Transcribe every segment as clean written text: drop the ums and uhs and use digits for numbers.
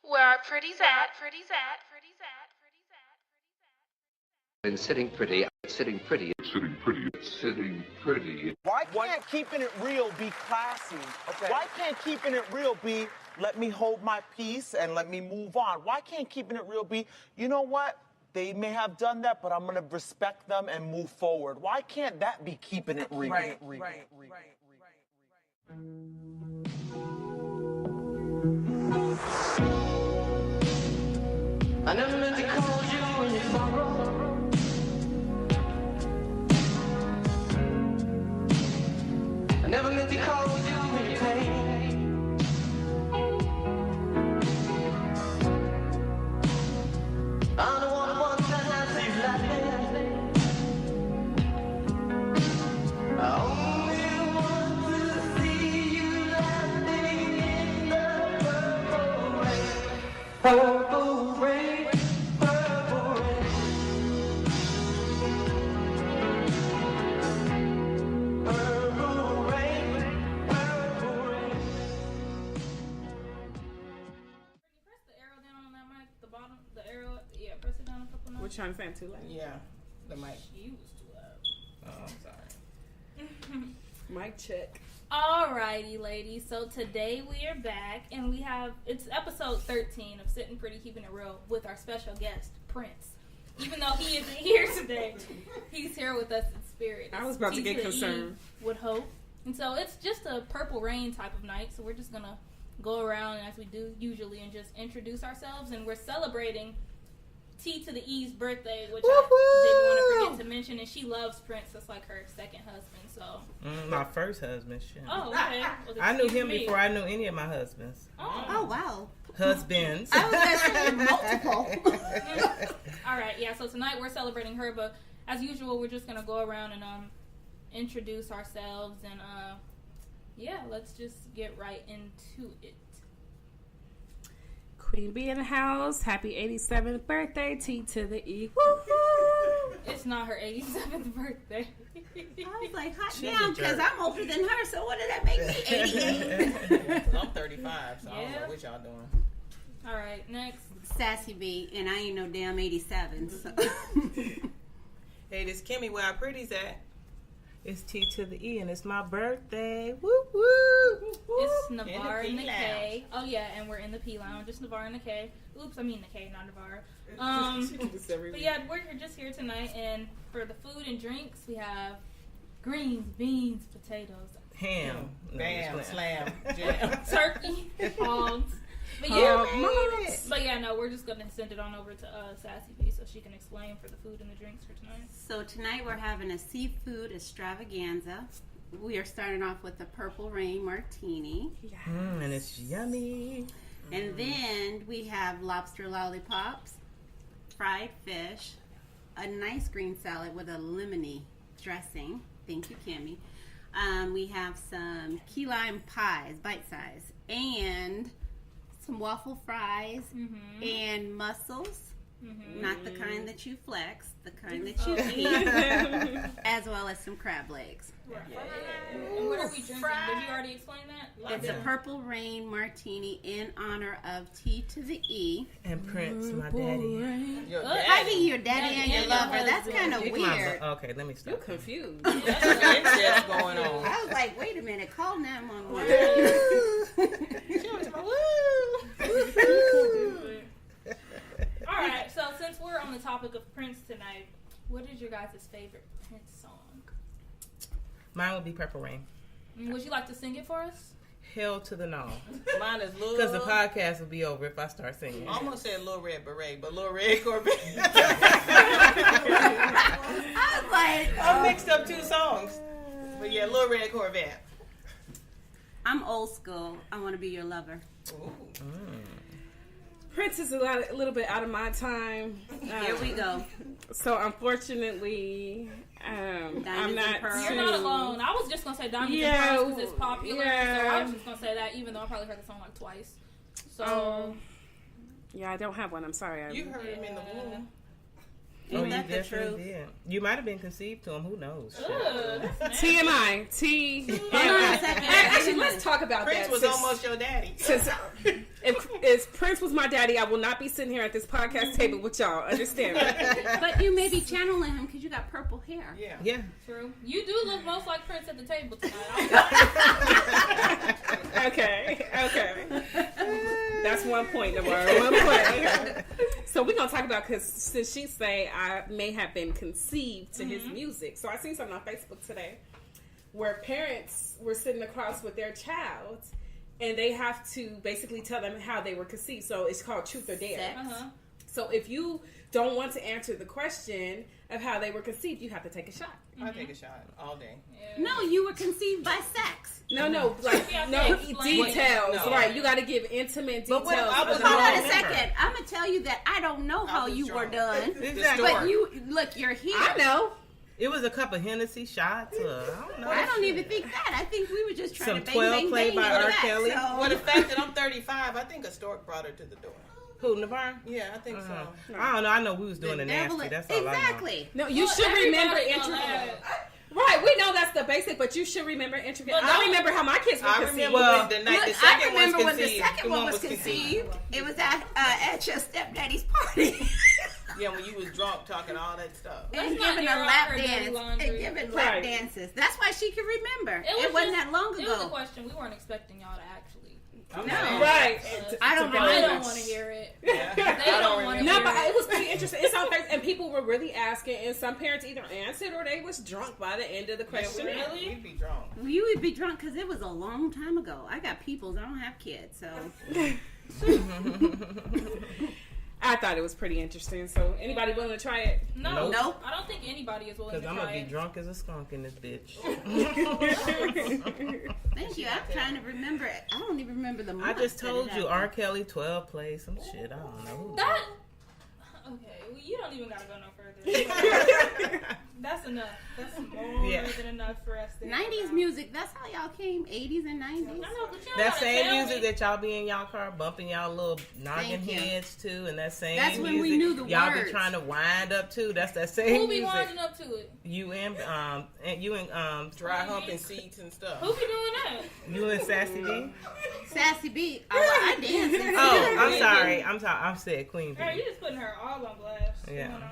Where pretty's at. And sitting pretty, sitting pretty, sitting pretty, sitting pretty. Why can't keeping it real be classy? Okay. Why can't keeping it real be let me hold my peace and let me move on? Why can't keeping it real be, you know what? They may have done that, but I'm going to respect them and move forward. Why can't that be keeping it real? Right. I never meant to call you when you sorrow. I never meant to call you when you pain. I don't want to see you laughing. I only want to see you laughing in the purple rain. Purple rain, purple rain. Purple rain, purple rain. Press the arrow down on that mic, the bottom, the arrow, yeah, press it down a couple We're notches. trying to say I'm too loud. Yeah, the mic. She was too loud. Oh, I'm sorry. Mic check. Alrighty, ladies. So today we are back, and it's episode 13 of Sitting Pretty, Keeping It Real with our special guest, Prince. Even though he isn't here today, he's here with us in spirit. I was about to T get the concerned. E would hope. And so it's just a purple rain type of night, so we're just going to go around as we do usually and just introduce ourselves, and we're celebrating T to the E's birthday, which I didn't want to forget to mention, and she loves Prince. That's like her second husband, so. My first husband, shit. Oh, okay. Well, I knew excuse him me. before I knew any of my husbands. Oh, wow. Husbands. I was going to say multiple. All right, yeah, so tonight we're celebrating her, but as usual, we're just going to go around and introduce ourselves, and yeah, let's just get right into it. Queen Bee in the house. Happy 87th birthday, T to the E. Woo-hoo. It's not her 87th birthday. I was like, hot She's damn, a because jerk. I'm older than her, so what did that make me? 88. I'm 35, so I don't Yeah. know what y'all doing. All right, next. Sassy B, and I ain't no damn 87. So. Hey, this Kimmy, where our pretty's at. It's T to the E, and it's my birthday. Woo woo! It's Navarre and the P K. Oh, yeah, and we're in the P Lounge. It's Navarre and the K. Oops, I mean the K, not Navarre. She do this every But week. yeah, we're just here tonight, and for the food and drinks, we have greens, beans, potatoes, Ham. No, Bam, just slam, playing. jam. turkey, hogs. But yeah, no, we're just gonna send it on over to Sassy B so she can explain for the food and the drinks for tonight. So tonight we're having a seafood extravaganza. We are starting off with the Purple Rain Martini. And it's yummy. And then we have lobster lollipops, fried fish, a nice green salad with a lemony dressing. Thank you, Kimmy. We have some key lime pies, bite size, and some waffle fries and mussels. Not the kind that you flex, the kind that you eat, as well as some crab legs. Right. And what are we drinking? Did you already explain that? It's a Purple Rain Martini in honor of T to the E. And Prince, my daddy. Your I daddy. mean, your daddy and your lover. That's kind of weird. Okay, let me stop. You're confused. Incest going on. I was like, wait a minute, call 911. All right, so since we're on the topic of Prince tonight, what is your guys' favorite Prince song? Mine would be Purple Rain. Would you like to sing it for us? Hell to the no. Mine is Lil. Because the podcast will be over if I start singing. I almost said Lil Red Beret, but Lil Red Corvette. I was like, I mixed up two songs. But yeah, Lil Red Corvette. I'm old school. I want to be your lover. Ooh. Prince is a little bit out of my time. Here we go. So unfortunately, I'm and not. Pearls. You're not alone. I was just going to say Diamonds Yeah, and Pearls because it's popular. yeah. So I was just going to say that even though I probably heard the song like twice. So, Yeah, I don't have one. I'm sorry. You heard him in the womb. Ain't that you the definitely truth? did. You might have been conceived to him. Who knows? TMI. T. Hold on a second. Actually, let's talk about Prince that. was almost your daddy. Since if is Prince was my daddy, I will not be sitting here at this podcast table with y'all. Understand me? But you may be channeling him because you got purple hair. Yeah. True. You do look most like Prince at the table tonight. Okay. That's 1 point, Navarro. 1 point. Okay. So we're gonna talk about, because since she say I may have been conceived to his music. So I seen something on Facebook today where parents were sitting across with their child, and they have to basically tell them how they were conceived. So it's called Truth or Dare. So if you don't want to answer the question of how they were conceived, you have to take a shot. I take a shot all day. Yeah. No, you were conceived by sex. No, like Yeah, no explain. details. No. Right, you got to give intimate But details. what- I was of the Hold on moment. a second. I'm gonna tell you that I don't know how was you were drunk. done. Exactly. But you look, you're here. I know. It was a cup of Hennessy shots. I don't know. I don't even think that. I think we were just trying Some to bang, 12 bang, played bang by into R. that, Kelly. so- Well, the fact that I'm 35, I think a stork brought her to the door. Who, Navarre? Yeah, I think so. I don't know. I know we was doing the Devil- nasty. That's all exactly. No, you Well, should remember everybody know intricate. that. Right, we know that's the basic, but you should remember intricate. But I don't- remember how my kids were I conceived. remember Well, when the night Look, the I second remember one's when the conceived. second one was conceived. It was at your stepdaddy's party. Yeah, when you was drunk talking all that stuff. Let's and not giving a air out lap her dirty dance. laundry. And giving Right. lap dances. That's why she could remember. It, was wasn't just- that long It was a ago. question we weren't expecting y'all to actually. No. Right. I don't I remember. don't want to hear it. Yeah. They don't want to No, hear but it. it was pretty interesting. It's on Facebook, and people were really asking, and some parents either answered or they was drunk by the end of the question. Really? We'd be drunk. You would be drunk because it was a long time ago. I got peoples. I don't have kids, so. I thought it was pretty interesting. So, anybody willing to try it? No, Nope. I don't think anybody is willing Because to I'm try going to be it. drunk as a skunk in this bitch. Thank you. I'm trying to remember it. I don't even remember the month. I just that told it you, happened. R. Kelly 12 plays some shit. I don't know who. That. Okay, well, you don't even gotta go no further. That's enough. That's more Yeah. than enough for us. To 90s music, that's how y'all came. 80s and 90s. I know, but you don't That gotta same tell music me. that y'all be in y'all car bumping y'all little noggin Thank you. heads to, and that same That's when music we knew the y'all words. be trying to wind up to. That's that same Who be music. winding up to it? You and Dry humping seats and stuff. Who be doing that? you and Sassy B. Sassy B. Oh, I danced. Oh, I'm sorry. I'm said Queen Girl, B. you just putting her all on blast. Yeah. Doing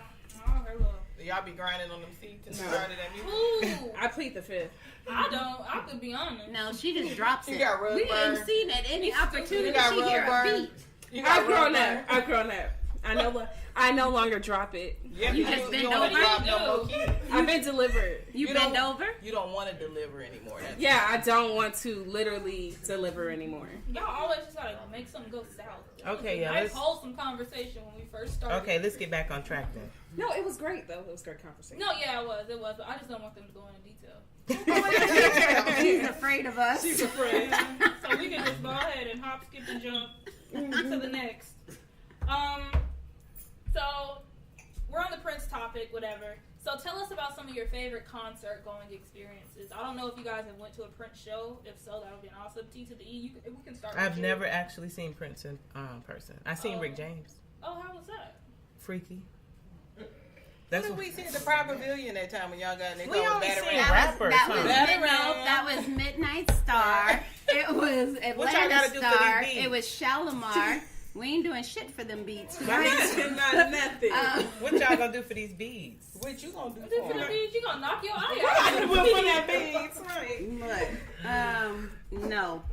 all her little. Y'all be grinding on them seats and started that music. Ooh, I plead the fifth. I don't. I could be honest. No, she just drops You it. got rug We didn't burn. see that any opportunity. You got She hear rug a burn. beat. You got I've grown rug up. I've grown up. I no longer drop it. Yeah, You just bend don't wanna over? drop no You more do. kids. I've been delivered. You You bend don't- over. You don't want to deliver anymore. That's Yeah, I don't want to literally deliver anymore. Y'all always just gotta make something go south. Okay, It was a yeah, Nice let's- wholesome conversation when we first started. Okay, let's get back on track then. No, it was great though. It was a great conversation. No, yeah, it was. But I just don't want them to go into detail. She's afraid of us. So we can just go ahead and hop, skip, and jump to the next. So we're on the Prince topic, whatever. So tell us about some of your favorite concert going experiences. I don't know if you guys have went to a Prince show. If so, that would be an awesome. T to the E. We can start. I've with you. never actually seen Prince in person. I seen Rick James. Oh, how was that? Freaky. What That's did what we see at the Pride Pavilion that time when y'all got in there? We only Battery seen Rap? rappers. That huh? was Better that was Midnight Star. It was What y'all gotta Atlanta do for Star. these beats? It was Shalimar. We ain't doing shit for them beats. Not nothing. What y'all gonna do for these beads? What you gonna do Do for for the them? beads, you gonna knock your eye out. Well, for that beads, right? Look, no.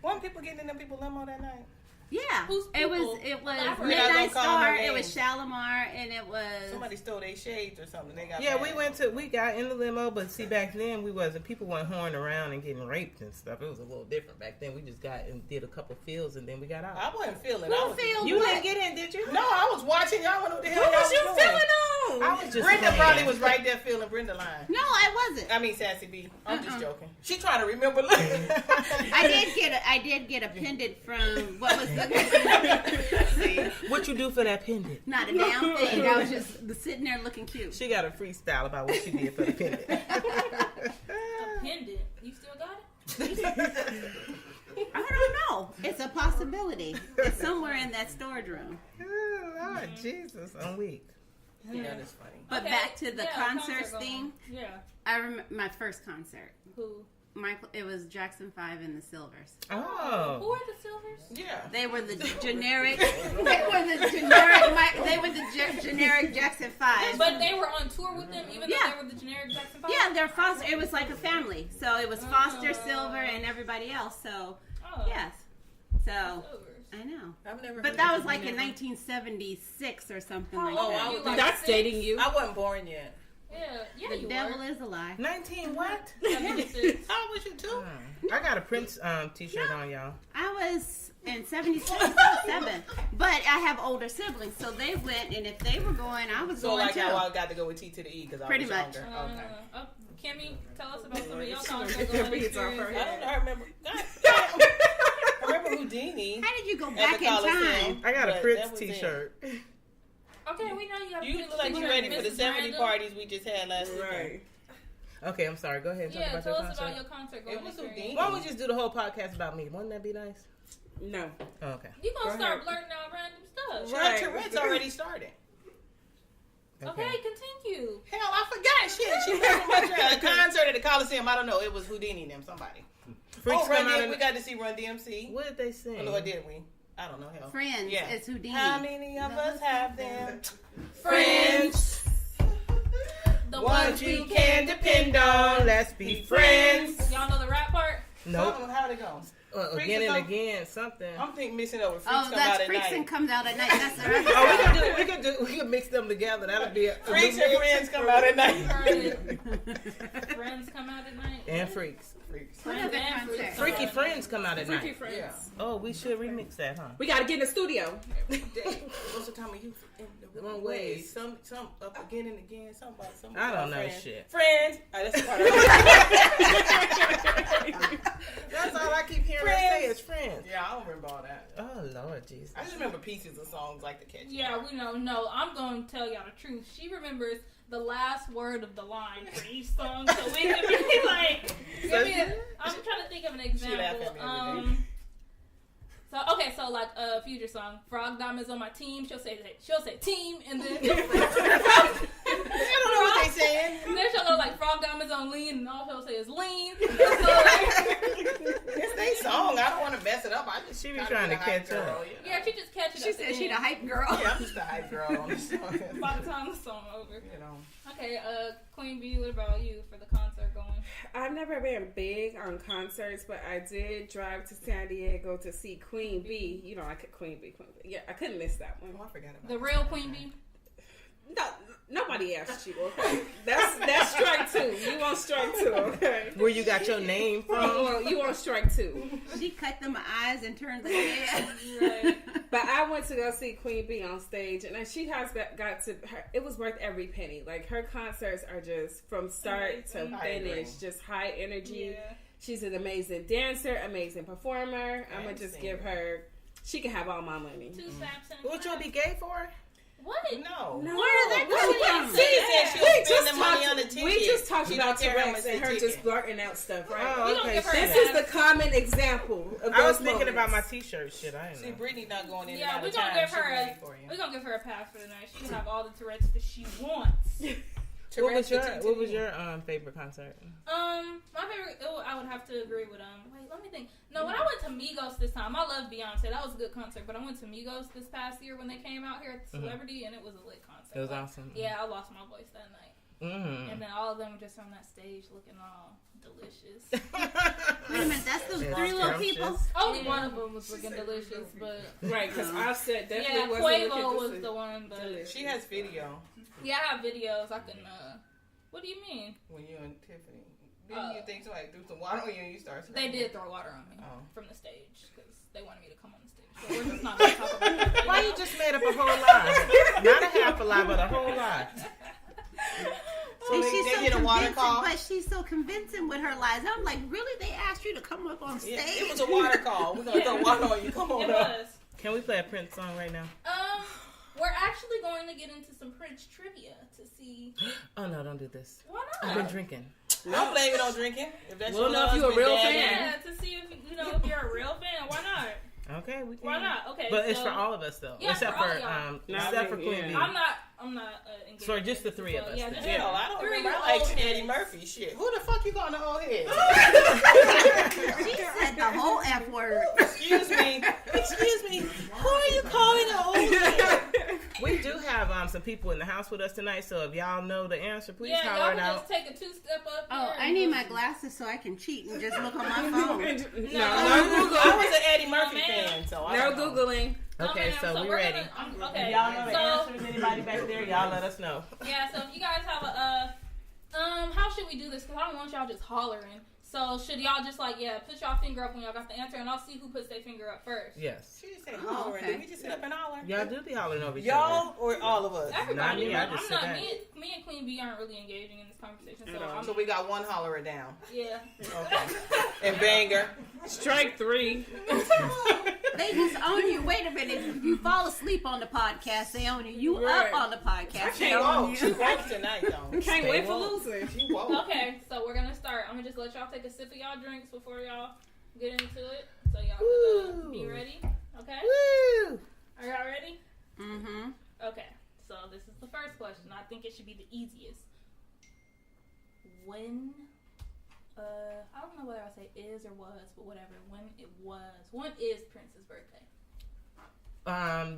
Weren't people getting in them people limo that night? Yeah, Who's it was people? Midnight Elaborate. We're not gonna call Star. no It was names. Shalimar, and it was Somebody stole their shades or something. They got Yeah, mad. we got in the limo, but see, back then people weren't horning around and getting raped and stuff. It was a little different back then. We just got and did a couple fills and then we got out. I wasn't feeling. Who I was, feels You what? didn't get in, did you? No, I was watching y'all. What the hell Who y'all was you doing? feeling on? I was just Brenda playing. probably was right there feeling Brenda line. No, I wasn't. I mean Sassy B. I'm just Uh-uh. joking. She trying to remember. I did get a pendant from what was the What you do for that pendant? not a damn thing. I was just sitting there looking cute. She got a freestyle about what she did for the pendant. A pendant. You still got it? I don't know. It's a possibility. It's somewhere in that storage room. Oh, Lord Jesus, I'm weak. Yeah, that's funny. But Okay, back to the yeah, concerts concert thing. going. Yeah. I remember my first concert. Who? Michael. It was Jackson 5 and the Silvers. Who Oh. are the Silvers? Yeah. They were the generic. They were the generic Jackson 5. But they were on tour with them, even though Yeah. they were the generic Jackson 5? Yeah, they're Foster. It was like a family. So it was Foster, Silver, and everybody else. So Oh. yes. So Silvers. I know. I've never. But heard that of was like them. in 1976 or something How like old that. were you? Like That's 6? dating you. I wasn't born yet. Yeah, The you devil were. is a lie. 19 what? 76. How was you too? I got a Prince t-shirt on, y'all. I was in 77, but I have older siblings, so they went, and if they were going, I was So going like too. how I got to go with T to the E because I Pretty was much. younger. Okay. Kimmy, tell us about some of your She concerts. gonna get beats off her I head. don't know. I remember. I remember Houdini. How did you go at back the in Coliseum. time? I got a But Prince that was it. t-shirt. Okay, we know you got. You look like you ready for the 70 parties we just had last weekend. Right. Okay, I'm sorry. Go ahead and talk Yeah, about tell your us concert. about your concert going It was experience. Houdini. Why don't we just do the whole podcast about me? Wouldn't that be nice? No. Oh, okay. You gonna Go start ahead. blurting out random stuff. Right. Tourette's already started. Okay, continue. Hell, I forgot. Shit, she was at a concert at the Coliseum. I don't know. It was Houdini and them. Somebody. Freaks Run come out DMC. in- We got to see Run DMC. What did they sing? Oh, no, what did we? I don't know. Hell. Friends, Yeah. it's Houdini. How many of us have them? Friends. The One ones you we can depend on. Let's be friends. Y'all know the rap part? Nope. How'd it go? Freaks Again or and something? again, something. I'm thinking mixing over. Freaks Oh, come out that's at Freaks night. and Comes Out at Night. That's the rest. Oh, we can mix them together. That'll be a Freaks and Friends come out at night. Friends come out at night. and freaks. What other And concert? Freaks. Freaky friends come out at Freaky night. friends. Yeah. Oh, we should remix that, huh? We gotta get in the studio. Most of the time we use it in the Wrong wrong ways. ways. Some up again and again. Some about some. I don't know friends. shit. Friends. That's the part. That's all I keep hearing her say is friends. Yeah, I don't remember all that. Oh, Lord Jesus. I just remember pieces of songs like the catch. Yeah, we know. No, I'm going to tell y'all the truth. She remembers the last word of the line for each song, so we can be like, I'm trying to think of an laugh at example. me every day. So like a Future song, Frog Diamonds on my team. She'll say team, and then I don't know what they saying. and then she'll go like Frog Diamonds on lean, and all she'll say is lean. So, It's their song. I don't want to mess it up. I just She be gotta trying be to the hype catch up. girl, you know. yeah, she just catches. She said she the hype girl. Yeah, I'm just the hype girl on the song. By the time the song over. You know. Okay, Queen Bee, what about you for the concert going? I've never been big on concerts, but I did drive to San Diego to see Queen Bee. You know, Queen Bee. Yeah, I couldn't miss that one. Oh, I forgot about The real Queen Bee? No, nobody asked you. Okay, that's strike two. You want strike two? Okay. Where you got your name from? Well, you want strike two. She cut them eyes and turned them head. Right. But I went to go see Queen Bee on stage, and she has got to her. It was worth every penny. Like her concerts are just from start to Amazing. I agree. finish, just high energy. Yeah. She's an amazing dancer, amazing performer. I'm gonna And just singer. give her. She can have all my money. 2 snaps and What you be gay for? What? No. No. Where did that come from? She said she was spending money on the ticket. We just talked She about don't care how Tourette's much and the her ticket. just blurting out stuff, right? Oh, We don't okay. give her This a is the common example of I was those thinking about my moments. t-shirt shit. I See, didn't know. Brittany not going in Yeah, and out we're of gonna time. give She her ready for you. we're gonna give her a pass for the night. She can have all the Tourette's that she wants. What was Tourette's your the favorite concert? My favorite. I would have to agree with Wait, let me think. No, when I went to Migos this time, I love Beyonce. That was a good concert. But I went to Migos this past year when they came out here at the Celebrity, and it was a lit concert. It was Like, awesome. Yeah, I lost my voice that night. And then all of them were just on that stage looking all delicious. Wait a minute, that's those three little people. Only one of them was looking delicious, but Right, because Offset yeah, definitely wasn't Quavo looking was to the one. But She has video yeah, I have videos. I can. What do you mean? when you and Tiffany. Didn't you think somebody threw some water on you and you started They singing? did throw water on me Oh. from the stage because they wanted me to come on the stage. So we're just not going to talk about that. Why you just made up a whole lie? Not a half a lie, but a whole lie. So And they she's so did a water convincing, call? but she's so convincing with her lies. I'm like, really? They asked you to come up on stage? Yeah, it was a water call. We're going to throw water on you. Come on It up. was. Can we play a Prince song right now? We're actually going to get into some Prince trivia to see. Oh no, don't do this. Why I've not? been drinking. Don't blame it on drinking. If that's We'll your know if you a husband, real daddy. Yeah, to see if if you're a real fan. Why not? Okay, we can. Why not? Okay, But it's so- for all of us though, Yeah, except for all for y'all. except for Queen Bee. I'm not. I'm not engaged. So just the three of us Yeah, then. just Hell, I don't three remember. I old like heads. Eddie Murphy. Shit. Who the fuck you calling the old head? She said the whole F word. Excuse me. Excuse me. Who are you calling an old head? We do have some people in the house with us tonight, so if y'all know the answer, please Yeah, holler y'all it can out. just take a 2-step up. Oh, here I and need just- my glasses so I can cheat and just look on my phone. No I Google. was an Eddie Murphy Oh, man. fan, so I No don't know. Googling. Okay, ma'am, so we we're ready. okay. Y'all know the so, answers. Anybody back there? Y'all let us know. Yeah, so if you guys have a how should we do this? Because I don't want y'all just hollering. So should y'all just put y'all finger up when y'all got the answer, and I'll see who puts their finger up first. Yes. She just said Oh, hollering. okay. Did we just sit up and holler? Y'all do be hollering over each Y'all or all of us? Everybody, me, I I'm just not. sit back. Me and Queen B aren't really engaging in this conversation, so I'm, So we got one hollerer down. yeah. Okay. And Banger. Strike 3. They just own you. Wait a minute. If you fall asleep on the podcast, they own you. You Right. up on the podcast, they She own woke. She you. woke tonight, though. Can't wait for woke. losing. She woke. Okay, so we're gonna start. I'm gonna just let y'all take a sip of y'all drinks before y'all get into it, so y'all can be ready. Okay. Woo! Are y'all ready? Mm-hmm. Okay, so this is the first question. I think it should be the easiest. When, I don't know whether I say is or was, but whatever. When is Prince's birthday?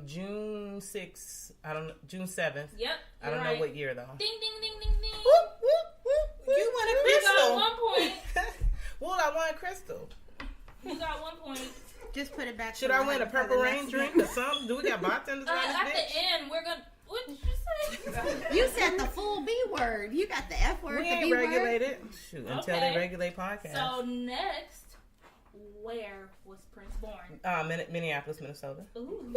June 6th. I don't know. June 7th. Yep. I don't you're know right. what year though. Ding, ding, ding, ding, ding. You won a You got crystal. 1 point. Well, I won crystal. You got 1 point. Just put it back. Should to I the win a height for the purple rain next drink one. or something? Do we got bartenders around At this the bitch? end, we're gonna. What did you say? You said the full B word. You got the F word, We the ain't B word. regulated. Shoot, until Okay. they regulate podcasts. So next, where was Prince born? Minneapolis, Minnesota. Ooh.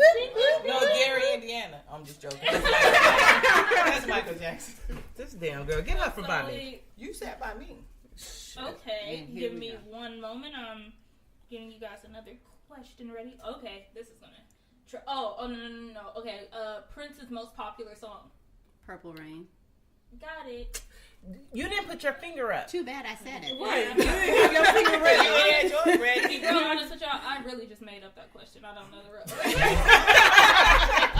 No, Gary, Indiana. I'm just joking. That's Michael Jackson. This damn girl, get up from by me. Wait, You sat by me. okay, And here give we me go. 1 moment. I'm getting you guys another question ready. Okay, this is gonna. No. Okay, Prince's most popular song. Purple rain. Got it. You didn't put your finger up. Too bad I said it. Right. You didn't have your finger You ready. had yours To ready. be real honest with y'all, I really just made up that question. I don't know the rest.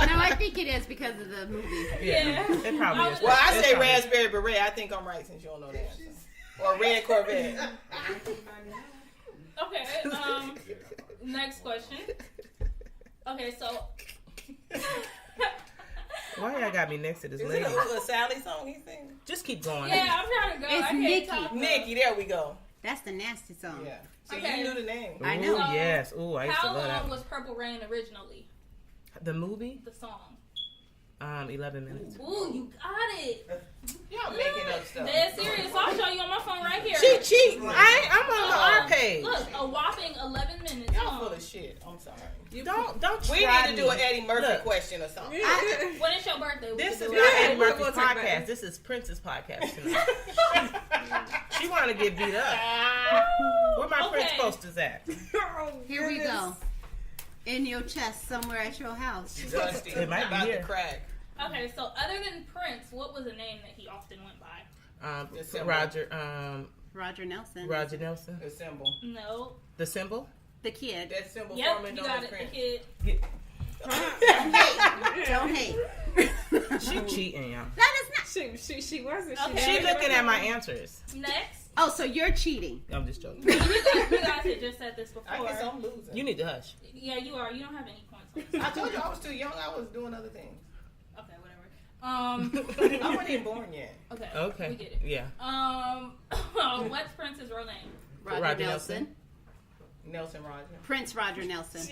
No, I think it is because of the movie. Yeah. It probably is. Well, I It's say probably- raspberry beret. I think I'm right since you don't know the answer. Or red Corvette. Okay, next question. Okay, so. Why y'all got me next to this Is lady? it a Sally song he sings? Just keep going. Yeah, I'm trying to go. It's I can't Nikki. talk. Nikki, there we go. That's the nasty song. Yeah. See, Okay. you knew the name. I Ooh, know. yes. Ooh, I used to How love that long one. was Purple Rain originally? The movie? The song. 11 minutes. Ooh, you got it. Y'all making up stuff. Dead serious. I'll show you on my phone right here. She cheating. I'm on our page. Look, a whopping 11 minutes Y'all long. full of shit. I'm sorry. Don't We try need to do me. an Eddie Murphy Look. question or something. When it's your birthday, we This can is do not it. Eddie We'll Murphy's talk about podcast. it. This is Prince's podcast tonight. She want to get beat up. Where my Prince Okay. posters at? Here we go. In your chest, somewhere at your house. Dusty. It might be about here. to crack. Okay, so other than Prince, what was a name that he often went by? The symbol. Roger Nelson. Roger Nelson. The symbol. No. The symbol? The kid. That symbol Yep, formerly you known got as it. The Prince. kid. Don't hate. She cheating, y'all. That is not. She wasn't. Okay. She looking at my answers. Next. Oh, so you're cheating. I'm just joking. You guys had just said this before. I guess I'm losing. You need to hush. Yeah, you are. You don't have any points on this. I told you I was too young. I was doing other things. Okay, whatever. I wasn't even born yet. Okay. Okay. We get it. Yeah. What's Prince's real name? Roger, Roger Nelson. Nelson Roger. Prince Roger Nelson.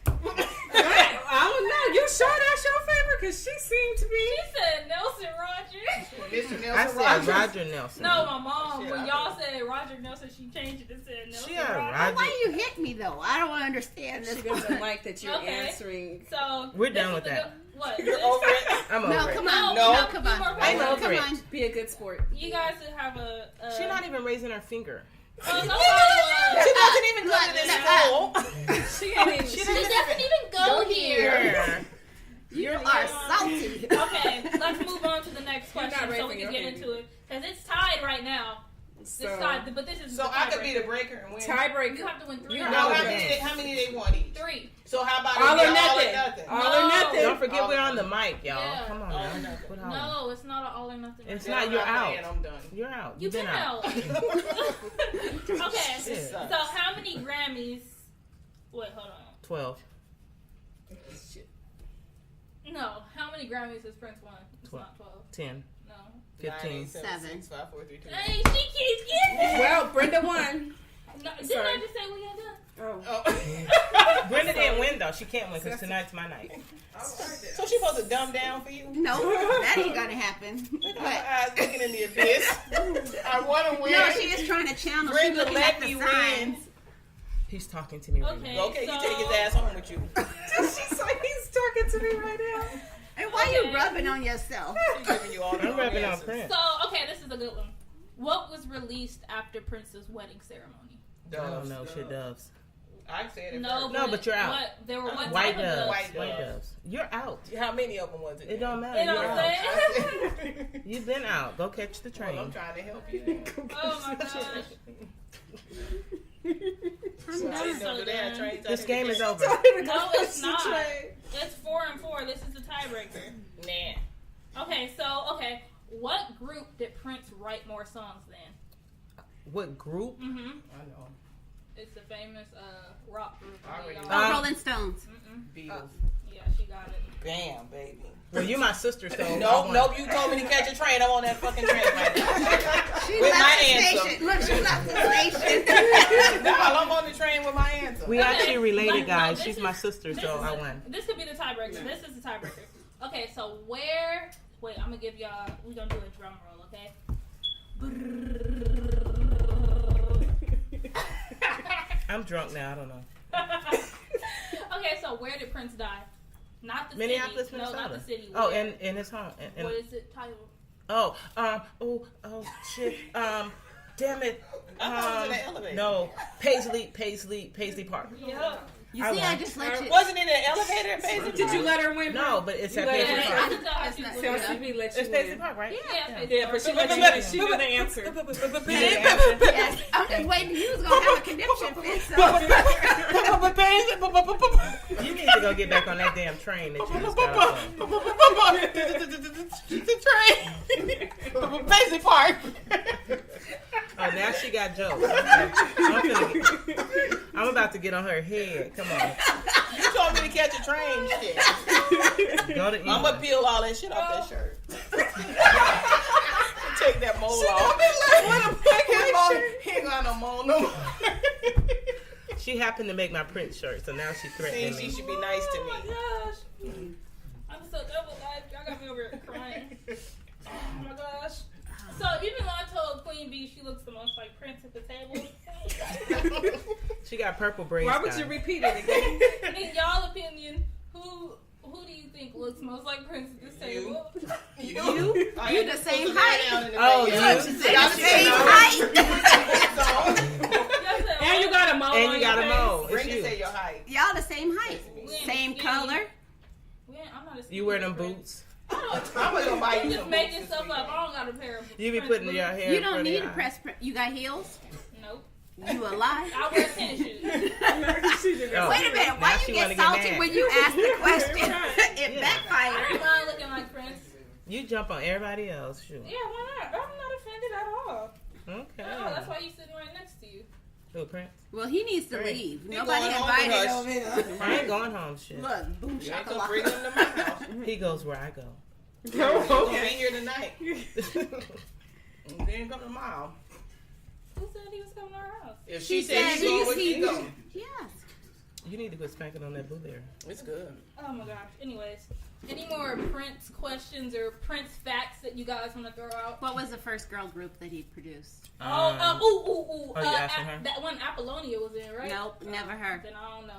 I don't know. You sure that's your favorite? Because she seemed to She be. said Nelson Rogers. Mr. I Nelson said Rogers. Roger Nelson. No, my mom. Shit, When I y'all thought- said Roger Nelson, she changed it and said Nelson She got Rogers. Roger. Why you hit me though? I don't understand this. She doesn't like that you're Okay. answering. So We're this done is with the that. go- What? You're over it. I'm No, over come it. on. No. No, come on. Be more I'm positive. over Come it. on. Be a good sport. You guys should have a. She's not even raising her finger. Oh, no, She doesn't even go to this school. She ain't even. She doesn't even go here. You are salty. Okay, let's move on to the next You're not question so we raising can your get hand. into it. Because it's tied right now. But this is So I could be the breaker and win. You Tiebreaker. have to win 3. You're No, out. how many they want each? 3. So how about All it or be nothing. All or No. nothing. Don't forget All we're or on the mic, y'all. Yeah. Come on All or now. nothing. Put on. No, it's not an all or nothing. It's Then not. I'm You're playing, out. I'm done. You're out. You You've been been out. Okay. Shit. So how many Grammys? Wait, hold on. 12. No, how many Grammys has Prince won? It's 12. not 12. 10. No. 15. 7. 6, 5, 4, 3, 2. Hey, she keeps getting it. Well, Brenda won. No, didn't Sorry. I just say we had done? Oh. Brenda didn't win though. She can't win because tonight's my night. So she supposed to dumb down for you? No, that ain't gonna happen. My eyes looking in the abyss. I want to win. No, she is trying to channel. She's Brenda, looking let at the me signs. win. He's talking to me right Okay. now. Okay, So- you take his ass home with you. She's like, he's talking to me right now. And why Okay. you rubbing on yourself? She's giving you all the I'm rubbing on answers. Prince. So, okay, this is a good one. What was released after Prince's wedding ceremony? I don't know. Shit doves. I said it No, first. No, but you're out. What, there were what White type of doves. doves? White White doves. doves. You're out. How many of them was it? It don't matter. You know You're what I'm out. saying? You've been out. Go catch the train. Well, I'm trying to help you. Then. Oh my gosh. I'm I didn't done. know they had trains out This here game to is get- over. No, it's not. It's 4-4. This is the tiebreaker. Nah. Okay, okay. What group did Prince write more songs than? What group? Mm-hmm. I know. It's the famous rock group. I already Y'all- Oh, Rolling Stones. Beatles. Yeah, she got it. Bam, baby. Well, you're my sister, so. Nope, you told me to catch a train. I'm on that fucking train right now. She With left my the answer. station. Look, she left the station. No, I'm on the train with my answer. We actually related, Like, guys. no, She's this my is- sister, this so is I a- won. This could be the tiebreaker. This is the tiebreaker. Okay, so where? Wait, I'm gonna give y'all. We're gonna do a drum roll, okay? I'm drunk now. I don't know. Okay, so where did Prince die? Not the Minneapolis, city. Minnesota. No, not the city. Oh, Where? in his home. What is it titled? Oh, shit. Damn it. I thought it was in the elevator. No, Paisley Park. Yeah. You I see, won. I just let you. Wasn't it an elevator, basically? Did you let her win? No, but it's at You let Paisley her I Park. can tell how That's she not was. true. So she let you It's Paisley win. Park, right? Yeah, Yeah, but she knew the answer. You need an answer? Yes, I'm just waiting. You was gonna have a conniption fit. So. You need to go get back on that damn train that you just got off on. The train. Paisley Park. Oh, now she got jokes. Okay. I'm about to get on her head. Come on. You told me to catch a train. Shit. Go to I'm gonna England. peel all that shit off that shirt. Take that mole off. He ain't got no mole no more. She happened to make my Prince shirt, so now she's threatening She me. should be nice to Oh my me. gosh. I'm so double life. Y'all got me over here crying. Oh my gosh. So even though I told Queen Bee she looks the most like Prince at the table, She got purple braids. Why would guys. you repeat it again? in y'all opinion, who do you think looks most like Prince at this table? You You the same height. Oh, You you. the same height. Y'all said, And you got a mole And on you your got a face. mole. It's Brenda you. say your height. Y'all the same height. Same color. I'm not a You wear them Prince. boots. I'm gonna buy you You just some making boots this stuff up. weekend. I don't got a pair of You be Prince putting your boots. hair. You in don't front of need your a press. You got heels. Nope. You a lie. I wear tennis shoes. Oh, Wait a minute. now Why she you wanna get get salty mad. when you ask the question? It Yeah. I backfired. don't mind looking like Prince. You jump on everybody else. Shoot. Yeah, why not? I'm not offended at all. Okay. No, that's why he's sitting right next to you. Who, Prince? Well, he needs to Great. leave. He Nobody going home with invited us. over here. I ain't going home. Shit. Look, boom You ain't gonna bring shakalaka. him to my house. He goes where I go. He's gonna be here tonight. And then come tomorrow. Who said he was coming to our house? If she She said said she going, where he- she go? Yes. You need to quit spanking on that blueberry. It's good. Oh my gosh. Anyways, any more Prince questions or Prince facts that you guys want to throw out? What was the first girl group that he produced? Ooh. Oh, you asking her? That one Apollonia was in, right? Nope, never her. Then I don't know.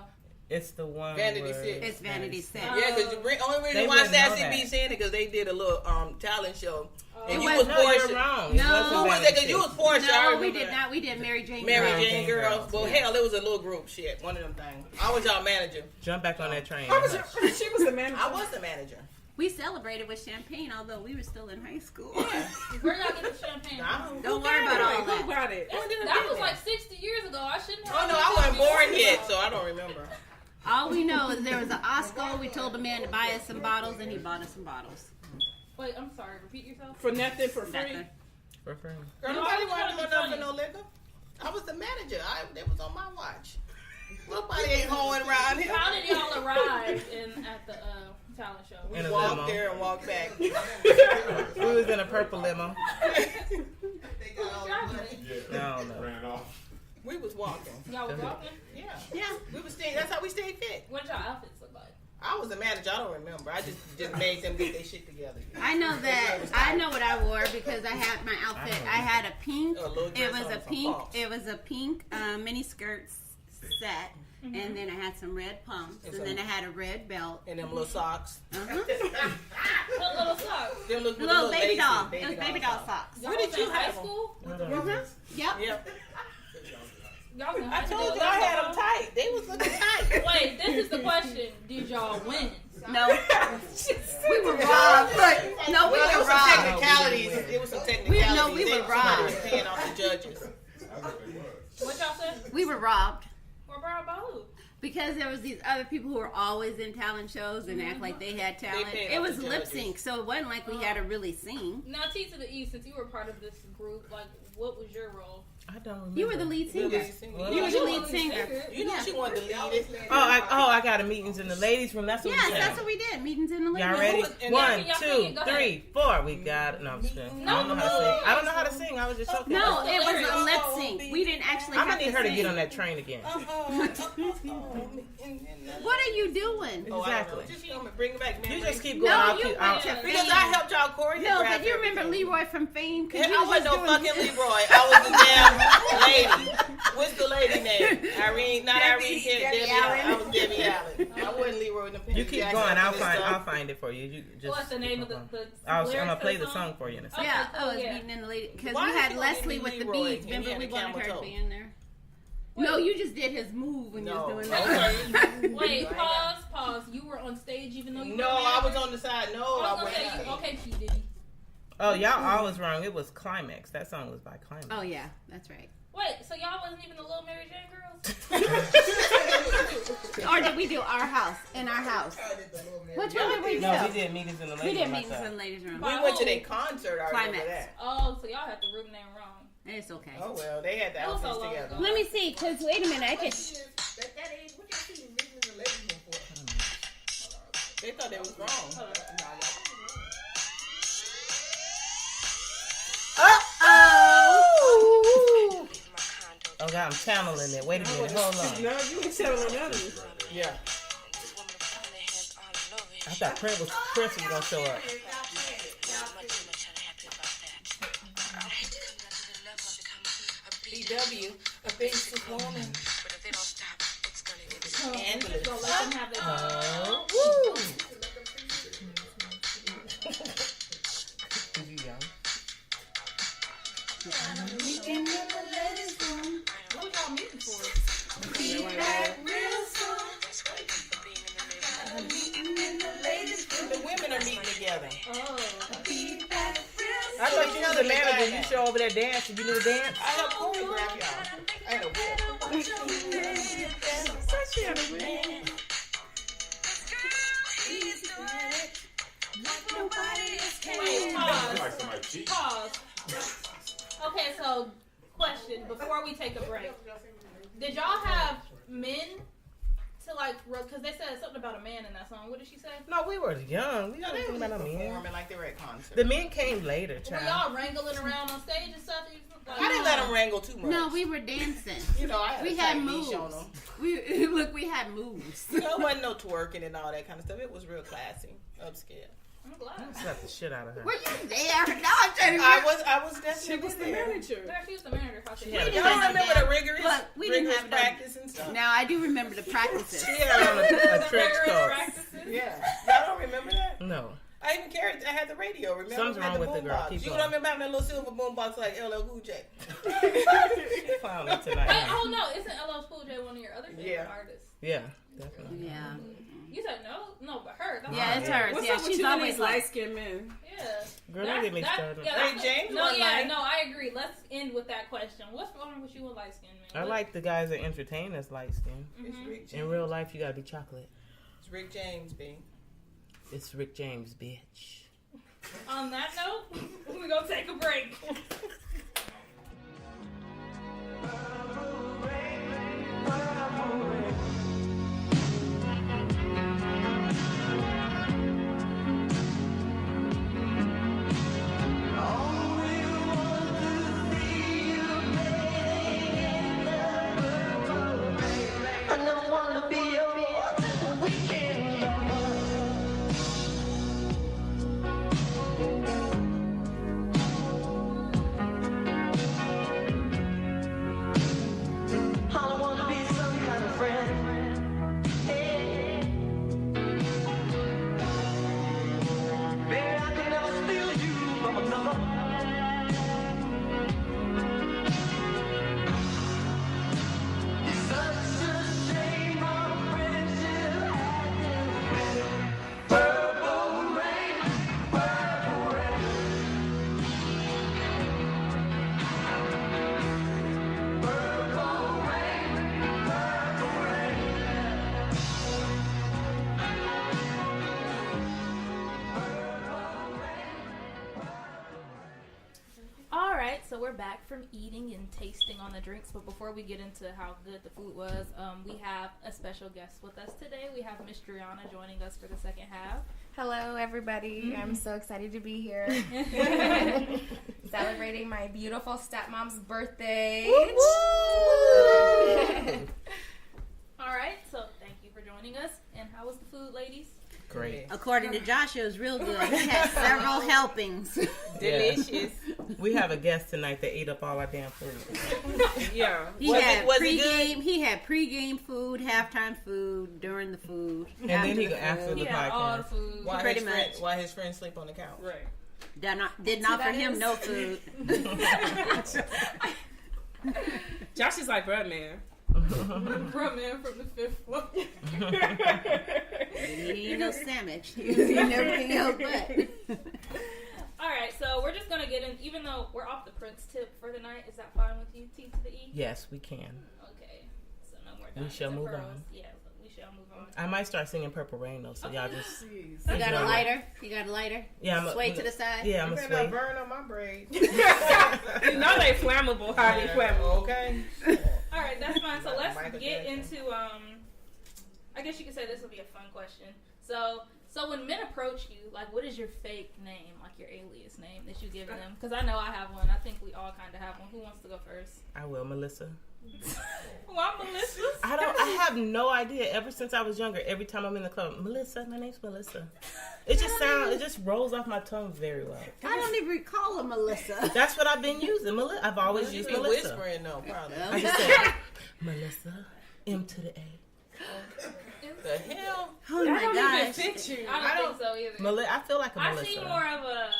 It's the one. Vanity where- Six. It's Vanity Six. Yeah, because the only reason They why wouldn't know Sassy that. B saying it because they did a little talent show. And It you was- was No, you're Portia. wrong. No. It wasn't Who was Vanity it? Because you was Six. Portia. I No, we remember did that. not. We did Mary Jane. Mary Girls. Jane Girls. Well, hell, it was a little group shit. One of them things. I was y'all manager. Jump back on that train. She was the manager. I was the manager. We celebrated with champagne, although we were still in high school. Where y'all get the champagne from? Don't worry about all Who that. brought it? That was like 60 years ago. I shouldn't have. Oh no, I wasn't born yet, so I don't remember. All we know is there was an Osco. We told the man to buy us some bottles, and he bought us some bottles. Wait, I'm sorry. Repeat yourself. For nothing, for free. Nothing. For free. Girl, No, nobody I was wanted trying to to go be for no liquor. I was the manager. It was on my watch. Nobody ain't hoeing around here. How did y'all arrive at the talent show? In We a walked limo. there and walked back. We was in a purple limo. Who was driving it? No. Ran off. We was walking. Y'all was walking? Yeah. Yeah. We was staying. That's how we stayed fit. What y'all outfits look like? I was the manager. I don't remember. I just made them get their shit together. I know that. I know what I wore because I had my outfit. I had a pink. A little dress It was on a some pink. pumps. It was a pink mini skirt set, and then I had some red pumps, and then I had a red belt. And them little socks. Uh-huh. What little socks? Them look Little baby lacy doll. It was baby doll socks. socks. Y'all Where did was you in high have 'em? school? Yep. Yep. Y'all was in I high told school? you I had them tight. They was looking tight. Wait, this is the question. Did y'all win? No. We were robbed. No, we Well, there were was some robbed. technicalities. It was some technicalities. we were Somebody robbed. was paying off the judges. What y'all said? We were robbed. Or brought by who? Because there was these other people who were always in talent shows and act like they had talent. paid It off was the lip judges. sync, so it wasn't like we had to really sing. Now, T to the E, since you were part of this group, like, what was your role? I don't remember. You were the lead singer. Well, You were the You lead were the singer. singer. You know she wanted to lead it. I got a meetings in the ladies' room. That's what Yes, we that's said. what we did. Meetings in the living Y'all room. ready? and 1, y'all 2, sing it. Go 3, 4. We got it. No, I'm just kidding. I don't know how to sing. I don't know how to sing. I was just joking. No, it was a Hilarious. lip sync. We didn't actually I'm have gonna need to her to sing. get on that train again. What are you doing? Exactly. Just come and bring it back, man. You just keep going. No, I'll you keep. went to Because I helped y'all choreograph. No, but you remember everything. Leroy from Fame? 'Cause I you was wasn't no doing- fucking Leroy. I was the damn lady. What's the lady name? Irene, not Irene. Debbie Allen. I was Debbie Allen. I wasn't Leroy in the Penny You keep Jackson going. I'll and find. stuff. I'll find it for you. You just. What's the name of the I'm lyrics gonna of play the song? song for you in a second. Yeah, Okay, I was cool, yeah. meeting in the lady because Why we is had he gonna Leslie be with the Leroy beads. and he Remember had we a wanted her camel to toe? be in there. No, you just did his move when No. you was doing Okay. that. Wait, pause. You were on stage even though you No, were I was manager? on the side. No, I I was gonna say, wasn't. okay, P. Diddy. Oh, y'all always wrong. It was Climax. That song was by Climax. Oh yeah, that's right. Wait, so y'all wasn't even the Little Mary Jane girls? Or did we do our house in our house? Which one did we do? No, we did meetings in the ladies' We did room. meetings myself. in the ladies' room. We went to their concert. I remember Climax. that. Oh, so y'all had the room name wrong. It's okay. Oh well, they had the That was so outfits long together. ago. Let me see, cause wait a minute, I can. They thought they was wrong. Oh. Oh God, I'm channeling it. Wait a minute. Hold on. No, you can tell on others. Yeah. I thought Prince was gonna show up. BW, a basic woman. And just gonna let them have their Woo! Did you young? What was y'all meeting for? The women are meeting together. Oh. I thought you was the manager. You show over there dancing. You knew the dance? I helped choreograph y'all. I had a whip. Wait, pause. Okay, so question before we take a break. Did y'all have men to like, because they said something about a man in that song. What did she say? No, we were young. We No, don't they think was about no men. performing like they were at concert. The men came later, Were child. y'all wrangling around on stage and stuff? Like, I didn't let them wrangle too much. No, we were dancing. You know, I had We a had tight moves. leash on them. We had moves. You know, it wasn't no twerking and all that kind of stuff. It was real classy, upscale. I'm glad. Slapped the shit out of her. Were you there? No, I'm trying to I was definitely She was the there. manager. Yeah, she was the manager. If I could. Yeah, Y'all don't remember the rigorous, Look, we didn't rigorous have no- practice and stuff? Now I do remember the practices. She had on a trench Rigorous coat. practices. Yeah. Y'all don't remember that? No. I even carried. I had the radio. Remember? Something's I had wrong with the boom girl. box. Keep You going. don't remember having that little silver boom box like LL Cool J? Clown me Wait, tonight. oh no, isn't LL Cool J one of your other favorite Yeah. artists? Yeah, definitely. Yeah. You said no, but her. That's Yeah, it's hers. What's Yeah, up with she's you and always these like, light-skinned men? Yeah. Girl, don't get me started. Yeah, Ray James no, was yeah, like- no, I agree. Let's end with that question. What's wrong with you and light skinned men? I like the guys that entertain us light skin. It's Rick James. In real life, you gotta be chocolate. It's Rick James, B. It's Rick James, bitch. On that note, we're gonna take a break. I never wanted to be your weekend lover. I want to be some kind of friend. Hey. Baby, I can never steal you from another. It's such a shame our friendship had purple rain, purple rain. Purple rain, purple rain. All right, so we're back from eating and tasting on the drinks. But before we get into how good the food was, we have a special guest with us today. We have Miss Driana joining us for the second half. Hello, everybody. I'm so excited to be here. Celebrating my beautiful stepmom's birthday. All right, so thank you for joining us. And how was the food, ladies? Great. according to Josh, it was real good. He had several helpings. Delicious. We have a guest tonight that ate up all our damn food. Yeah. He had pre-game food, halftime food, during the food, And then he go the after food. the He had all the podcast. food. Why Pretty his friend, much. why his friends sleep on the couch? Right. Did not that offer him is. no food. Josh is like, bruh, man. Bruh, man, from the fifth floor. He ain't no sandwich. He was eating everything else but. All right, so we're just gonna get in. Even though we're off the Prince tip for the night, is that fine with you? T to the E. Yes, we can. Okay, so no more. We diamonds shall and move pearls. on. Yeah, we shall move on. I might start singing Purple Rain though, so y'all just You got a lighter? You got a lighter? yeah. I'm Sway to the side? Yeah, I'm a sway. burn on my braid. You know they flammable, highly flammable. Okay. All right, that's fine. So let's Michael get Jackson. into I guess you could say this would be a fun question. So when men approach you, like, what is your fake name, like your alias name that you give them? Because I know I have one. I think we all kind of have one. Who wants to go first? I will, Melissa. Well, I'm Melissa. I have no idea. Ever since I was younger, every time I'm in the club, Melissa, my name's Melissa. It just rolls off my tongue very well. I don't even recall a Melissa. That's what I've been using. I've always You used be Melissa. whispering though, probably. I just said Melissa, M to the A. The hell? Oh my gosh. Fit you. I don't think so either. I feel like a I Melissa. see more of a.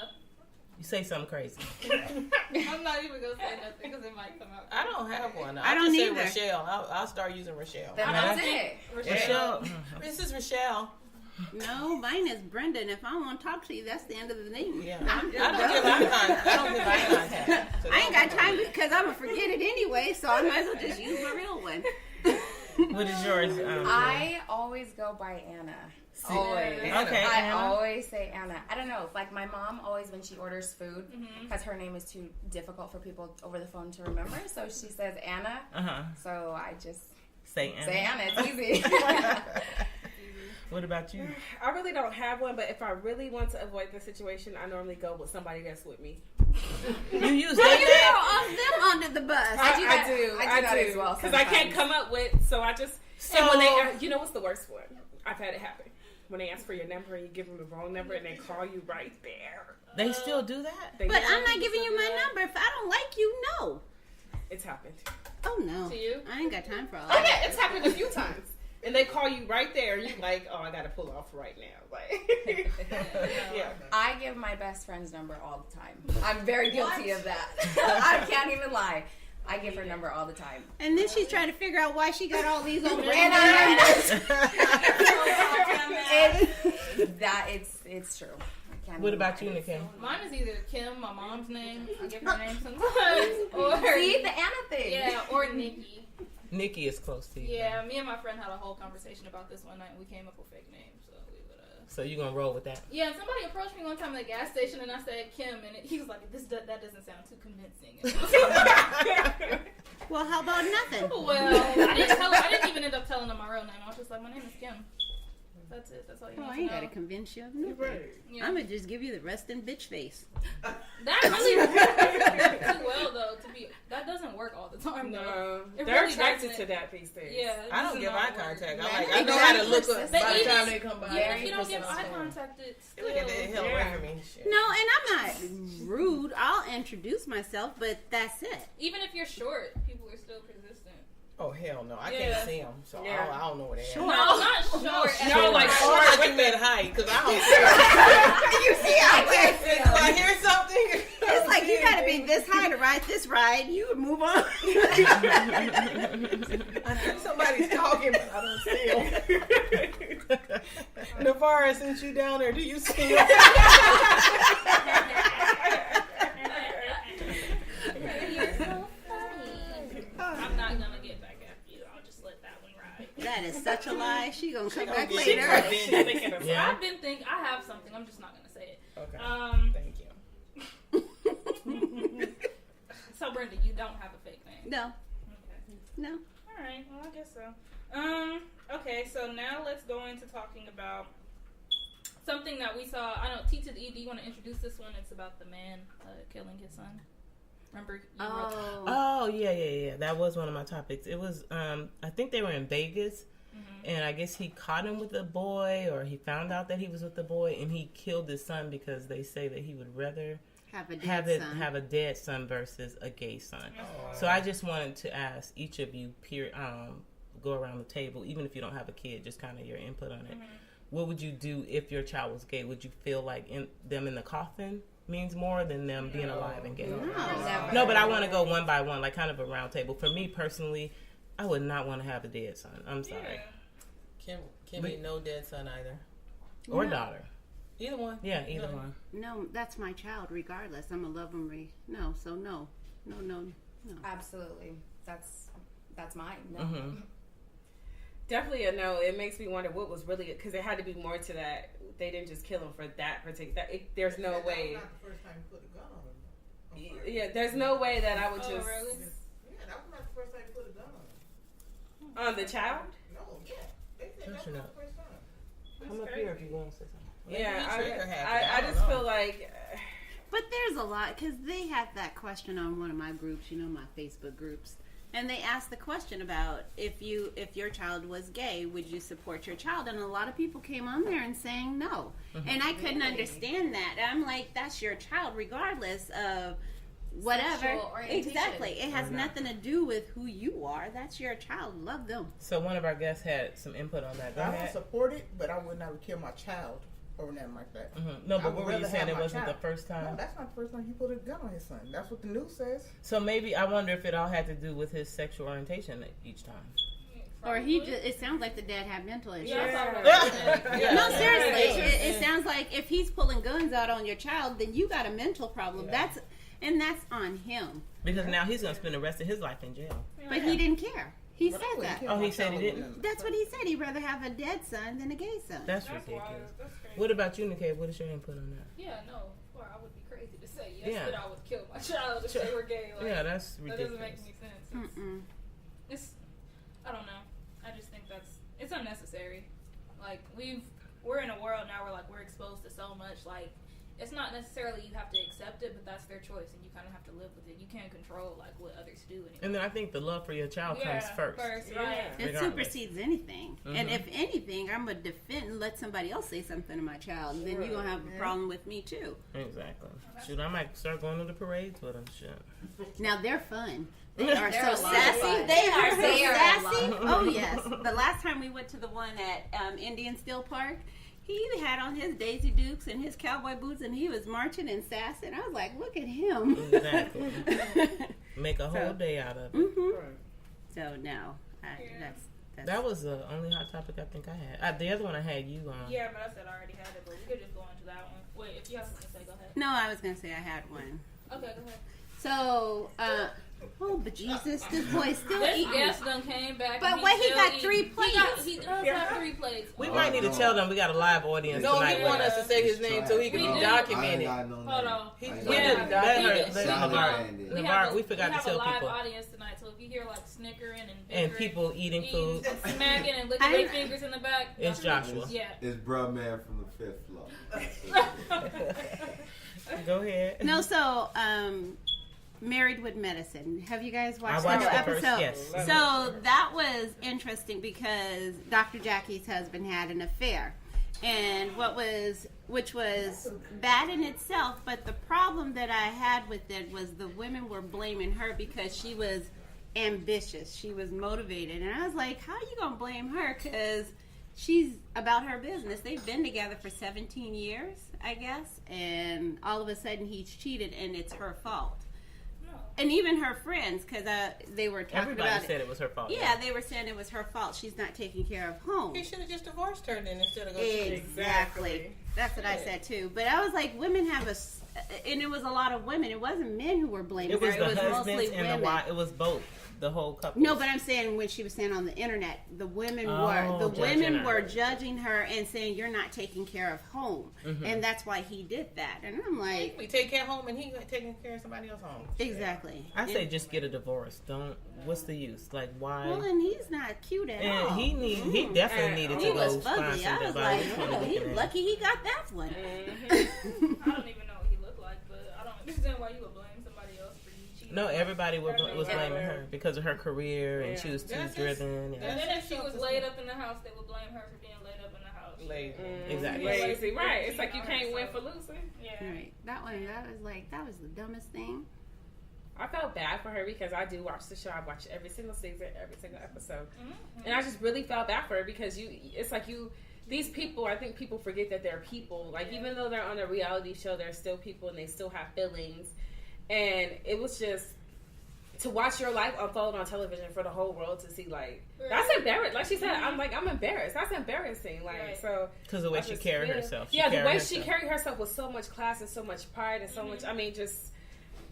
You say something crazy. I'm not even gonna say nothing because it might come out. I don't have one. I don't just either. say Rochelle. I'll start using Rochelle. That's it. Michelle, This is Rochelle. No, mine is Brenda, and if I don't want to talk to you, that's the end of the name. Yeah. I'm I don't give eye contact. I don't give eye contact. So I ain't don't- got time because I'm going to forget it anyway, so I might as well just use my real one. what is yours? I always go by Anna. Always. Okay, I Anna. always say Anna. I don't know. Like my mom always, when she orders food, because her name is too difficult for people over the phone to remember, so she says Anna. So I just Say Anna. say Anna. It's easy. What about you? I really don't have one, but if I really want to avoid the situation, I normally go with somebody that's with me. You use So that you name? throw them under the bus. I do that as well. Because I can't sometimes. come up with, so I just, and when they, you know what's the worst one? I've had it happen. When they ask for your number and you give them the wrong number and they call you right there. They still do that? They But do. I'm not giving you my number. If I don't like you, no. It's happened. Oh, no. To you? I ain't got time for all Oh that. yeah, it's happened a few times. And they call you right there. You like, oh, I gotta pull off right now. Like, yeah. I give my best friend's number all the time. I'm very guilty of that. I can't even lie. I give her number all the time. And then she's trying to figure out why she got all these old And random numbers. It's true. I can't What even about lie. you, Nikki? Mine is either Kim, my mom's name. I give her name sometimes. Or See, the Anna thing. yeah, or Nikki. Nikki is close to you. Yeah, me and my friend had a whole conversation about this one night, and we came up with fake names. So we would. So you gonna roll with that? Yeah, and somebody approached me one time at the gas station, and I said Kim, and he was like, that doesn't sound too convincing." Well, how about nothing? Well, I didn't even end up telling them my real name. I was just like, "My name is Kim." That's it. That's all you Oh, I need ain't to gotta know. convince you of nothing. Yeah. I'm gonna just give you the resting bitch face. That really works too well, though. That doesn't work all the time, though. No, It they're really attracted doesn't. to that these days. Yeah, I this don't is give not eye work. contact. Right. I know how to look But up by the even time if- they come by. Even if you don't give eye contact, it's still. Look at that. He'll Yeah. ring me. Shit. No, and I'm not rude. I'll introduce myself, but that's it. Even if you're short, people are still persistent. Oh hell no! I Yeah. can't see them, so Yeah. I don't know where they are. No, not short. No, like I short thought with you meant height, because I don't see You see, I them. Do I hear something? It's like you gotta be this high to ride this ride. You would move on. I think somebody's talking, but I don't see them. Navarra, since you down there, do you see them? You're so funny. I'm not gonna get back at you. I'll just let that one ride. That is such a lie. She gonna come gonna back get later. you. She's thinking of Yeah. I've been thinking. I have something. I'm just not gonna say it. Okay. Thank you. So Brenda, you don't have a fake name. No, Okay. no. All right. Well, I guess so. Okay. So now let's go into talking about something that we saw. I know T to the E. Do you want to introduce this one? It's about the man killing his son. Remember? You wrote- Oh yeah. That was one of my topics. It was I think they were in Vegas, and I guess he caught him with a boy, or he found out that he was with the boy, and he killed his son because they say that he would rather Have a dead son. have a dead son versus a gay son. So I just wanted to ask each of you, go around the table, even if you don't have a kid, just kind of your input on it. What would you do if your child was gay? Would you feel like them in the coffin means more than them being alive and gay? No, but I want to go one by one, like kind of a round table. For me personally, I would not want to have a dead son. I'm sorry. Kimmy, no dead son either. Or daughter. Either one. Yeah, either one. No, that's my child. Regardless, I'm gonna love him. No, so no. Absolutely. That's mine. No. Mm-hmm. Definitely a no. It makes me wonder what was really, because there had to be more to that. They didn't just kill him for that particular. There's no way. Not the first time you put a gun on him. Yeah, there's no way that I would Oh, just really? Yeah, that was not the first time you put a gun on him. on the child. No, yeah. They said that was not the first time. Come up here if you want to say something. Yeah, trigger happy. I don't just know. feel like But there's a lot, because they had that question on one of my groups, my Facebook groups, and they asked the question about if your child was gay, would you support your child? And a lot of people came on there and saying no, and I couldn't understand that. I'm like, that's your child, regardless of whatever. Sexual orientation. Exactly, it has nothing to do with who you are. That's your child. Love them. So one of our guests had some input on that. Go I would ahead. support it, but I would not kill my child over nothing like that. No, I but would what were you rather saying? have It my wasn't the child. first time. No, that's not the first time he put a gun on his son. That's what the news says. So maybe I wonder if it all had to do with his sexual orientation each time. Or it sounds like the dad had mental issues. Yeah. No, seriously, it sounds like if he's pulling guns out on your child, then you got a mental problem. That's on him. Because now he's going to spend the rest of his life in jail. But he didn't care. He said that. Oh, he said he didn't? That's what he said. He'd rather have a dead son than a gay son. That's ridiculous. What about you, Nikkei? What is your input on that? Yeah, no. Or I would be crazy to say yes, Yeah. that I would kill my child if they were gay. Like, Yeah, that's that ridiculous. doesn't make any sense. It's I don't know. I just think it's unnecessary. Like we're in a world now where like we're exposed to so much. Like it's not necessarily you have to accept it, but that's their choice, and you kind of have to live with it. You can't control like what others do. Anymore. And then I think the love for your child comes first. Right? It Regardless. supersedes anything. And if anything, I'm going to defend and let somebody else say something to my child. Then you're going to have a problem with me, too. Exactly. Shoot, I might start going to the parades with them. Shit. Now, they're fun. They are They're so a lot of sassy. fun. They are so They are a sassy. lot. Oh, yes. The last time we went to the one at Indian Steel Park, he had on his Daisy Dukes and his cowboy boots, and he was marching and sassy. And I was like, look at him. Exactly. Make a whole day out of it. So, no. That was the only hot topic I think I had. The other one I had you on. Yeah, but I said I already had it, but we could just go into that one. Wait, if you have something to say, go ahead. No, I was going to say I had one. Okay, go ahead. So, oh, but Jesus, this boy still This eating. guest done came back. But and wait, he still got eating. 3 plates. He does have 3 plates. We might need to tell them we got a live audience No, tonight. he want us to say his name so he can be documented. Hold on. We Yeah, didn't document it. Navarre, we forgot to tell We have a people. live audience tonight, so if you hear like snickering and And bickering, people eating food. and smacking and licking their fingers in the back, It's Joshua. Yeah. It's bruh man from the 5th floor. Go ahead. No, so Married with Medicine. Have you guys watched I the watched new the first, episode? yes. So that was interesting because Dr. Jackie's husband had an affair. And which was bad in itself, but the problem that I had with it was the women were blaming her because she was ambitious. She was motivated. And I was like, how are you going to blame her? Because she's about her business. They've been together for 17 years, I guess. And all of a sudden he's cheated and it's her fault. And even her friends, because they were talking Everybody about said it was her fault. Yeah, they were saying it was her fault. She's not taking care of home. He should have just divorced her then instead of going Exactly. That's what I said too. But I was like, women have and it was a lot of women. It wasn't men who were blaming It was her. the It was husbands mostly and women. the wife. It was both. The whole couple. No, but I'm saying when she was saying on the internet, the women were judging her and saying you're not taking care of home, and that's why he did that. And I'm like, we take care of home and he taking care of somebody else's home. Exactly. I say just get a divorce. Don't. What's the use? Like why? Well, and he's not cute at all. And he definitely needed to He go was find fugly. I was somebody. like, oh, he's lucky he got that one. I don't even know what he looked like, but I don't understand why you would blame somebody else for you cheating. No, everybody was blaming her because of her career and she was too driven. And then if she was laid up in the house, they would blame her for being laid up in the house. Lazy. Exactly. Lazy, right. It's like you can't win for losing. Yeah. Right. That was the dumbest thing. I felt bad for her because I do watch the show. I watch every single season, every single episode. And I just really felt bad for her because these people, I think people forget that they're people. Like, even though they're on a reality show, they're still people and they still have feelings. And it was just to watch your life unfold on television for the whole world to see, like, that's embarrassing. Like she said, I'm embarrassed. That's embarrassing. Like, so. Because the way she carried herself. Yeah, the way she carried herself with so much class and so much pride and so much, I mean,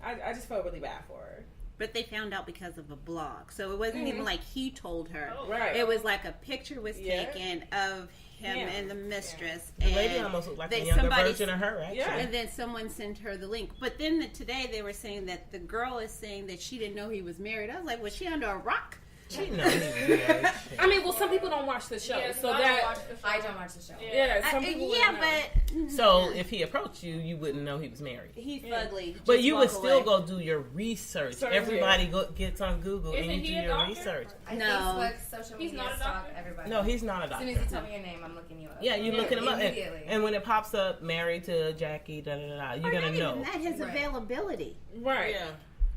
I just felt really bad for her. But they found out because of a blog. So it wasn't even like he told her. Oh, right. It was like a picture was taken of him and the mistress. The and lady almost looked like a younger version of her, actually. Yeah. And then someone sent her the link. But then today they were saying that the girl is saying that she didn't know he was married. I was like, was she under a rock? She knows he was married. I mean, well, some people don't watch the show. Yeah, so I don't watch the show. Yeah, some people but... So if he approached you, you wouldn't know he was married. He's ugly. But you would still go do your research. So, Everybody gets on Google Isn't and you he do a your doctor? research. Facebook, social He's media, not a stalk doctor? everybody. No, he's not a As doctor. soon as you tell me your name, I'm looking you up. Yeah, you're looking him up. Immediately. And when it pops up, married to Jackie, you're going to know. Not his availability. Right. Yeah.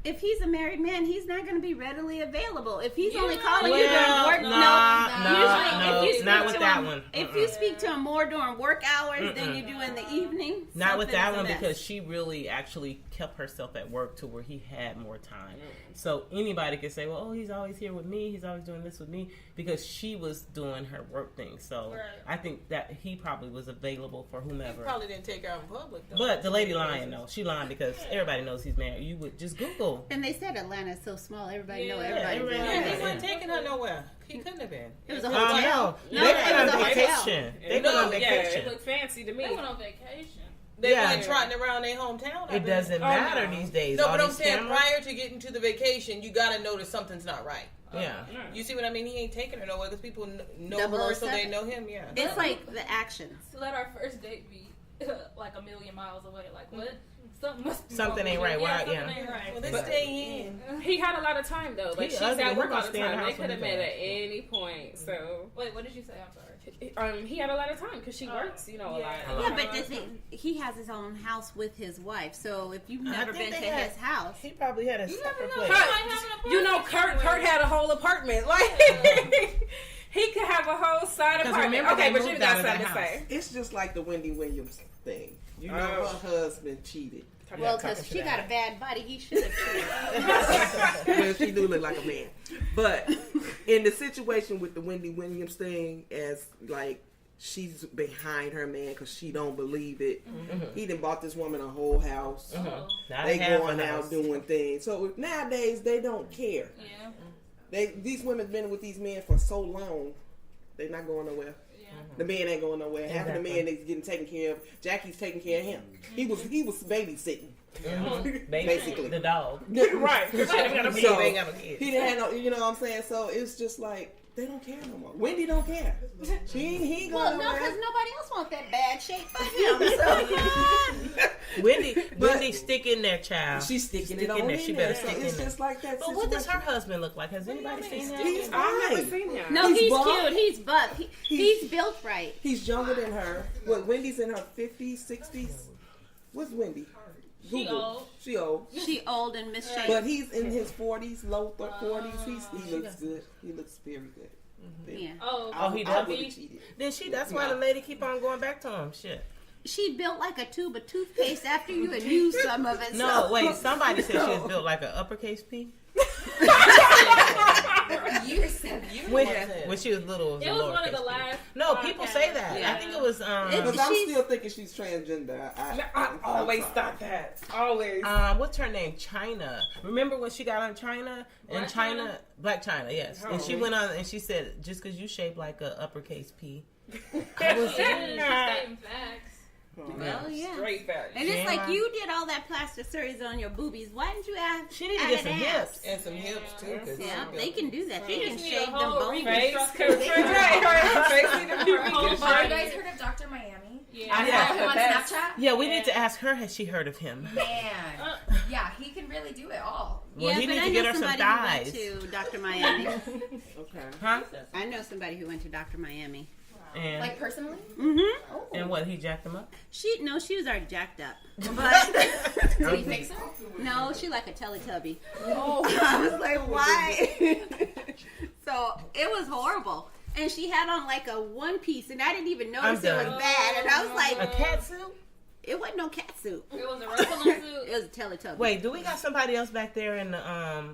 If he's a married man, he's not going to be readily available. If he's only calling Well, you during work, no, not with that one. If you speak to him more during work hours than you do in the evening, Not with that one something's because she really actually kept herself at work to where he had more time. So anybody could say, well, oh, he's always here with me. He's always doing this with me because she was doing her work thing. So I think that he probably was available for He whomever. probably didn't take her out in public, though. But the lady lying, though. She lying because everybody knows he's married. You would just Google. And they said Atlanta's so small, everybody know everybody everybody. knows. Yeah, he wasn't taking her nowhere. He couldn't have been. It was a Oh, hotel. no. They went on it was a hotel. vacation. They went on Yeah, it vacation. looked fancy to me. They went on vacation. They weren't trotting around their hometown. I It bet. doesn't matter these days. No, All but I'm these saying cameras- prior to getting to the vacation, you got to know that something's not right. Yeah. You see what I mean? He ain't taking her nowhere because people know her, so they know him. Yeah. It's like the actions. To let our first date be like a million miles away. Like, what? Something must be Something wrong ain't with right. you. Why? Something Yeah. ain't right. Well, they stay in. He had a lot of time though. Like He she's ugly. at He work gonna all the stay in the time. They house could have with met his at any point. So Wait, what did you say? I'm sorry. he had a lot of time because she works, a lot. Yeah, but the thing, he has his own house with his wife. So if you've never been to his house, He probably had a separate place. Kurt had a whole apartment. Like he could have a whole side 'Cause apartment. remember, Okay, they but you moved got out of something that to house. say. It's just like the Wendy Williams thing. You know, her husband cheated. Well, because she got a bad body, he should have. Well, she do look like a man. But in the situation with the Wendy Williams thing, as like she's behind her man because she don't believe it. He done bought this woman a whole house. They going out doing things. So nowadays they don't care. These women been with these men for so long, they're not going nowhere. The man ain't going nowhere. Half of the man is getting taken care of. Jackie's taking care of him. He was babysitting. Basically the dog. Right. He ain't got no kids. He didn't have no, you know what I'm saying? So it's just like they don't care no more. Wendy don't care. He ain't going nowhere. Because nobody else wants that bad shape but him. So. Wendy stick in there, child. She's sticking it on there. She better stick in there. It's just like that. But what does her husband look like? Has anybody seen him? He's fine. I haven't seen him. No, he's cute. He's buff. He's built right. He's younger than her. What? Wendy's in her 50s, 60s. What's Wendy? She old. She old and misshapen. But he's in his 40s, low 40s. He looks good. He looks very good. Yeah. Oh, he does. Then that's why the lady keep on going back to him. Shit. She built like a tube of toothpaste after you had used some of it. No, wait. Somebody said she was built like an uppercase P. You said when she was little. It was one of the last. No, people say that. Yeah. I think it was. Because I'm still thinking she's transgender. I always thought that. Always. What's her name? China. Remember when she got on China? And China, Black China, yes. And she went on and she said, "Just because you shape like a uppercase P." I was stating facts. Well, yeah. Straight facts. And it's like you did all that plastic surgery on your boobies. Why didn't you add? She need to get some hips and some hips too. Yeah, they can do that. They can just need shave a them whole bones. face. Have you guys heard of Dr. Miami? Yeah. I Him have on the best. Snapchat? Yeah, we need to ask her. Has she heard of him? Man, yeah, he can really do it all. Well, Yeah, he but needs I to know get her some somebody thighs. who went to Dr. Miami. Okay. Huh? I know somebody who went to Dr. Miami. And, Like personally? Mm-hmm. and what, he jacked him up? She was already jacked up. But Did he fix it? no, she like a Teletubby. Oh, I was like, why? So it was horrible. And she had on like a one piece, and I didn't even notice it was bad. And I was like, A cat suit? it wasn't no cat suit. It was a wrestling suit. It was a Teletubby. Wait, do we got somebody else back there in the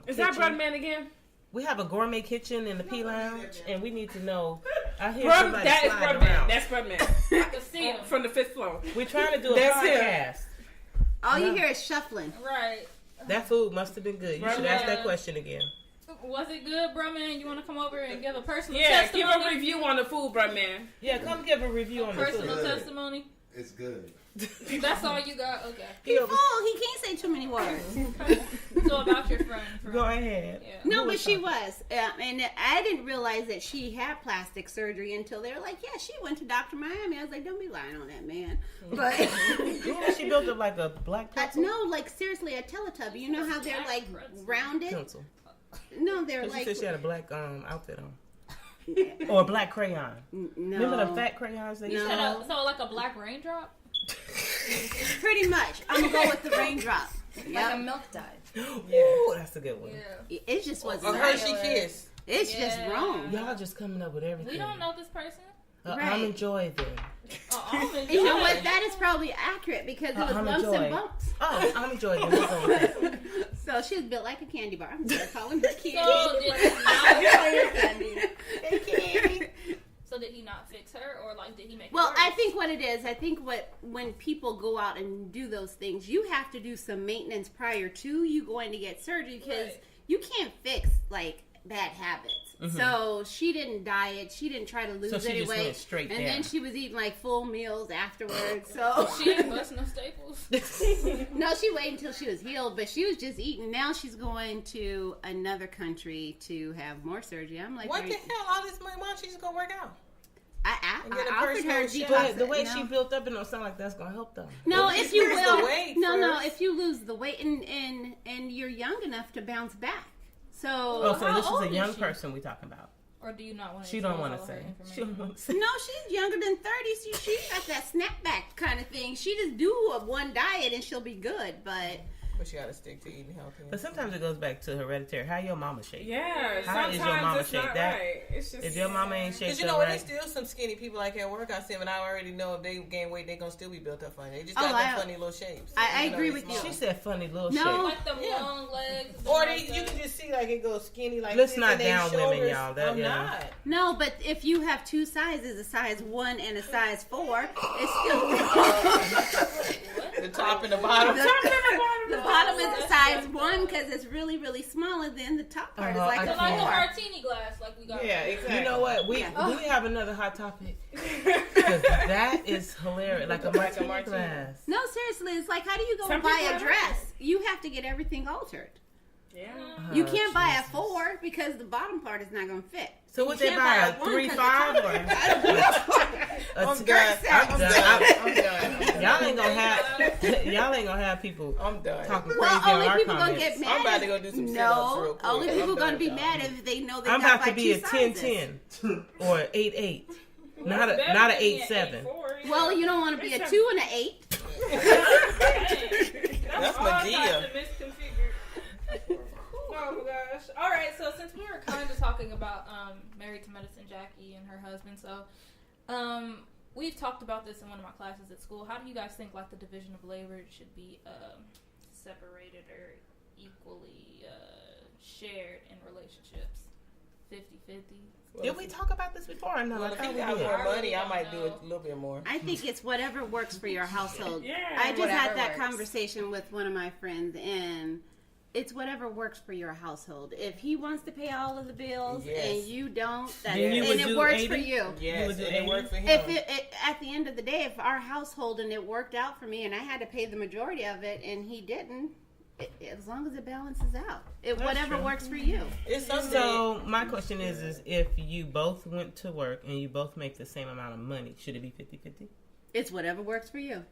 Is kitchen? that Brother Man again? We have a gourmet kitchen in the P Lounge, and we need to know. I hear Brother, somebody that is sliding Brother Man. around. That's Brother Man. I could see him. From the 5th floor. We're trying to do a That's him. podcast. All you hear is shuffling. Right. That food must have been good. You should ask that question again. Was it good, bro, man? You want to come over and give a personal Yeah, give testimony? a review on the food, Brother Man. Yeah, come give a review on the Personal food. testimony. It's good. That's all you got? Okay. He can't say too many words. So about your friend. Go ahead. Yeah. No, but she was. And I didn't realize that she had plastic surgery until they were like, yeah, she went to Dr. Miami. I was like, don't be lying on that, man. But You know she built up like a black pencil? no, like seriously, a Teletubby. You know how they're like rounded? Pencil. No, they're She like. said she had a black outfit on. Or a black crayon. No. Remember the fat crayons they No. used to have? So like a black raindrop? Pretty much. I'm going to go with the raindrop. Like a milk dud. Ooh, that's a good one. Yeah. It just wasn't Or right. Hershey Kiss. It's just wrong. Y'all just coming up with everything. We don't know this person. Right. I'm enjoy them. And you know what? That is probably accurate because it was I'm lumps enjoy. and bumps. Oh, I'm enjoying them. We'll go with that. So she was built like a candy bar. I'm just calling her candy. So did he not, Candy. so did he not fix her, or like did he make? Well, it worse? I think what it is, when people go out and do those things, you have to do some maintenance prior to you going to get surgery because you can't fix like bad habits. Mm-hmm. So she didn't diet. She didn't try to lose So she any just weight. went straight and down. then she was eating like full meals afterwards. So she ain't bust no staples. no, she waited until she was healed, but she was just eating. Now she's going to another country to have more surgery. I'm like, What the hell? All this money? Why don't she just go work out? I And get a offered her personal chef. detox. But the way no. she built up, it don't sound like that's gonna help though. No, Well, if you lose will. the weight No, first. if you lose the weight and you're young enough to bounce back. So Oh, so how this is old a is young she? person we talking about. Or do you not want to? She don't want to say. She don't want to say. no, she's younger than 30. She got that snapback kind of thing. She just do one diet and she'll be good. But But you gotta stick to eating healthy. But sometimes it goes back to hereditary. How your mama shaped? Yeah, How is your mama it's not shaped? That right. It's just, if your mama ain't shaped Because you know up what, right, there's still some skinny people like at work I see them, and I already know if they gain weight, they're gonna still be built up funny. They just got them funny little shapes. I agree with you. She said funny little No. shape. Like the long legs. Or you can just see like it goes skinny like Let's this, not and they down women, shoulders y'all. That, are yeah. not. No, but if you have two sizes, a size 1 and a size 4, it's still The top and the bottom. the bottom is a size 1 because it's really, really small, and then the top part is like So a like a 4. martini glass, like we got. Yeah, exactly. You know what? Do we have another hot topic? Because that is hilarious. Like a martini glass. No, seriously, it's like, how do you go Some buy people a have dress? You have to get everything altered. Yeah. You can't buy a 4 because the bottom part is not going to fit. So what they can't buy, a buy a 1 3-5 or? I'm done. I'm done. Y'all ain't gonna have people I'm done. talking crazy Well, on only our people comments. gonna get mad. I'm about to go do some sit-ups real quick. Only people I'm gonna done be with mad if they know they I'm got about to like be a two sizes. 10-10 or 8-8. Not a 8-7. Well, you don't want to be a 2 and an 8. That's Medea. Oh my gosh. All right, so since we were kind of talking about Married to Medicine Jackie and her husband, so we've talked about this in one of my classes at school. How do you guys think like the division of labor should be separated or equally shared in relationships? 50-50? Did we talk about this before? No, Well, if you got more money, I might do it a little bit more. I think it's whatever works for your household. Yeah, I just had whatever that works. conversation with one of my friends, and it's whatever works for your household. If he wants to pay all of the bills and you don't, that's, Then you would and it do works 80? for you. Yes, and it worked for him. If it, at the end of the day, if our household and it worked out for me, and I had to pay the majority of it, and he didn't, as long as it balances out, whatever true. works for you. It's something. So my question is if you both went to work and you both make the same amount of money, should it be 50-50? It's whatever works for you.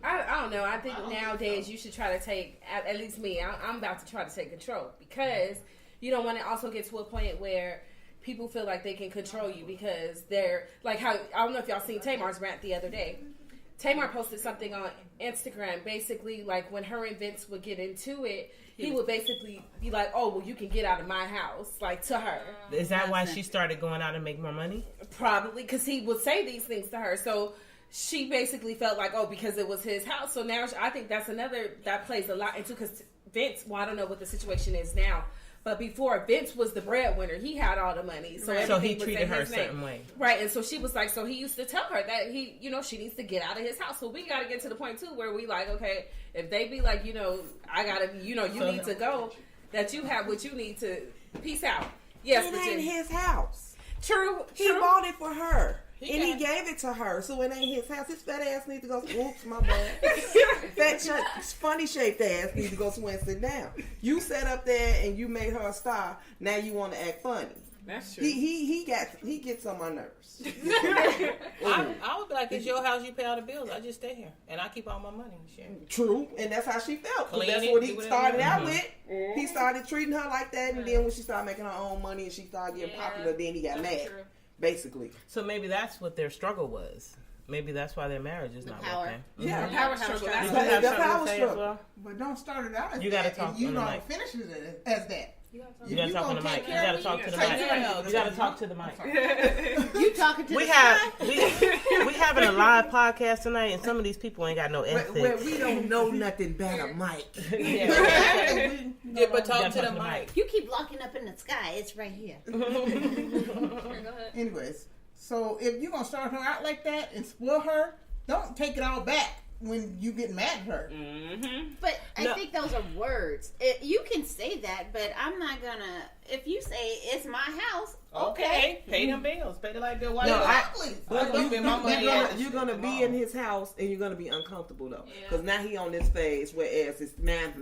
I don't know. I think nowadays you should try to take, at least me, I'm about to try to take control because you don't want to also get to a point where people feel like they can control you because they're, like how, I don't know if y'all seen Tamar's rant the other day. Tamar posted something on Instagram, basically like when her and Vince would get into it, he would basically be like, oh, well, you can get out of my house, like to her. Is that why she started going out and make more money? Probably, because he would say these things to her. So she basically felt like, oh, because it was his house. So now I think that's that plays a lot into, because Vince, well, I don't know what the situation is now, but before Vince was the breadwinner, he had all the money. So he treated her a certain way. Right, and so she was like, so he used to tell her that she needs to get out of his house. So we got to get to the point, too, where we like, okay, if they be like, I got to, you need to go, that you have what you need to, peace out. Yes, it ain't his house. True. He bought it for her. And he gave it to her, so it ain't his house. His fat ass needs to go. Oops, my bad. Funny shaped ass needs to go somewhere and sit down. You sat up there and you made her a star. Now you want to act funny. That's true. He gets on my nerves. I would be like, it's your house. You pay all the bills. I just stay here and I keep all my money. Shit. True, and that's how she felt. Clean That's it, what do he whatever started you out want. with. He started treating her like that, and then when she started making her own money and she started getting popular, then he got mad. True. Basically. So maybe that's what their struggle was. Maybe that's why their marriage is not working. Yeah, The power struggle. Did That's you have the something power to say as struggle. well? But don't start it out as You that. gotta talk and you on the don't mic. finish it as that. You gotta talk on the mic. You gotta talk to the Take mic. care of You gotta talk to the mic. You talking to We the have sky? we having a live podcast tonight, and some of these people ain't got no Where ethics. we don't know nothing about a mic. Yeah, but talk to the mic. mic. You keep locking up in the sky. It's right here. Go ahead. Anyways, so if you're gonna start her out like that and spoil her, don't take it all back when you get mad at her. But I think those are words. You can say that, but I'm not gonna. If you say it's my house, Okay, pay them bills. Pay the light bill. Why No, you you're gonna be in his house and you're gonna be uncomfortable though, because now he on this phase whereas it's man.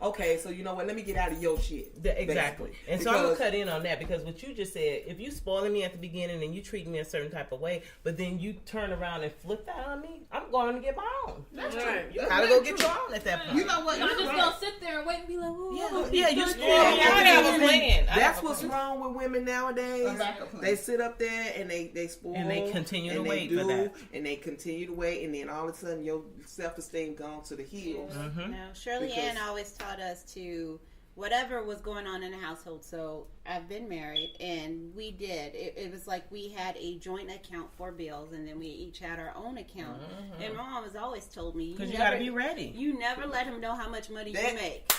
Okay, so you know what? Let me get out of your shit. Exactly. basically. And so I'm gonna cut in on that because what you just said, if you spoiling me at the beginning and you treat me a certain type of way, but then you turn around and flip that on me, I'm going to get my own. That's true. You gotta go get your own at that point. You know what? You're You're just right. gonna sit there and wait and be like, oh, Yeah, you spoil me. I have a plan. That's what's wrong with women nowadays. A backup plan. They sit up there and they spoil And they continue to and wait they for that. and they continue to wait, and then all of a sudden your self-esteem gone to the heels. Mm-hmm. No, Shirley Ann always taught us to whatever was going on in the household. So I've been married, and we did. It was like we had a joint account for bills, and then we each had our own account. Mm-hmm. And Mom has always told me, Because you got to be ready. You never let him know how much money you make.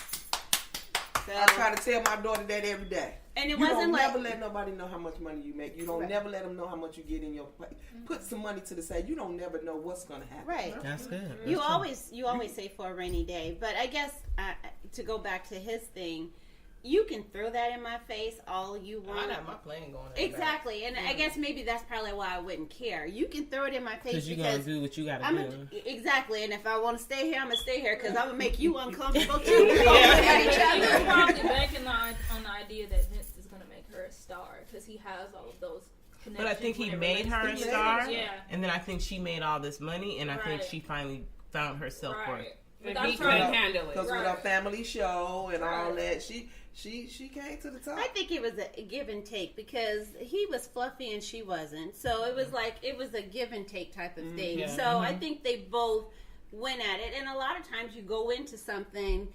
So, I try to tell my daughter that every day. And it you wasn't don't like never let nobody know how much money you make. You don't never let them know how much you get in your plate. Put some money to the side. You don't never know what's gonna happen. Right. That's good. You always say for a rainy day, but I guess to go back to his thing, you can throw that in my face all you want. I got my plan going. Exactly, and I guess maybe that's probably why I wouldn't care. You can throw it in my face Because you're going to do what you got to do. Exactly, and if I want to stay here, I'm gonna stay here because I'm gonna make you uncomfortable too. You're probably banking on the idea that Vince is gonna make her a star because he has all of those. But I think he made her a star, and then I think she made all this money, and I think she finally found her self-worth. But he couldn't handle it. Because with our family show and all that, she came to the top. I think it was a give and take because he was fluffy and she wasn't. So it was like it was a give and take type of thing. Yeah. So I think they both went at it. And a lot of times you go into something,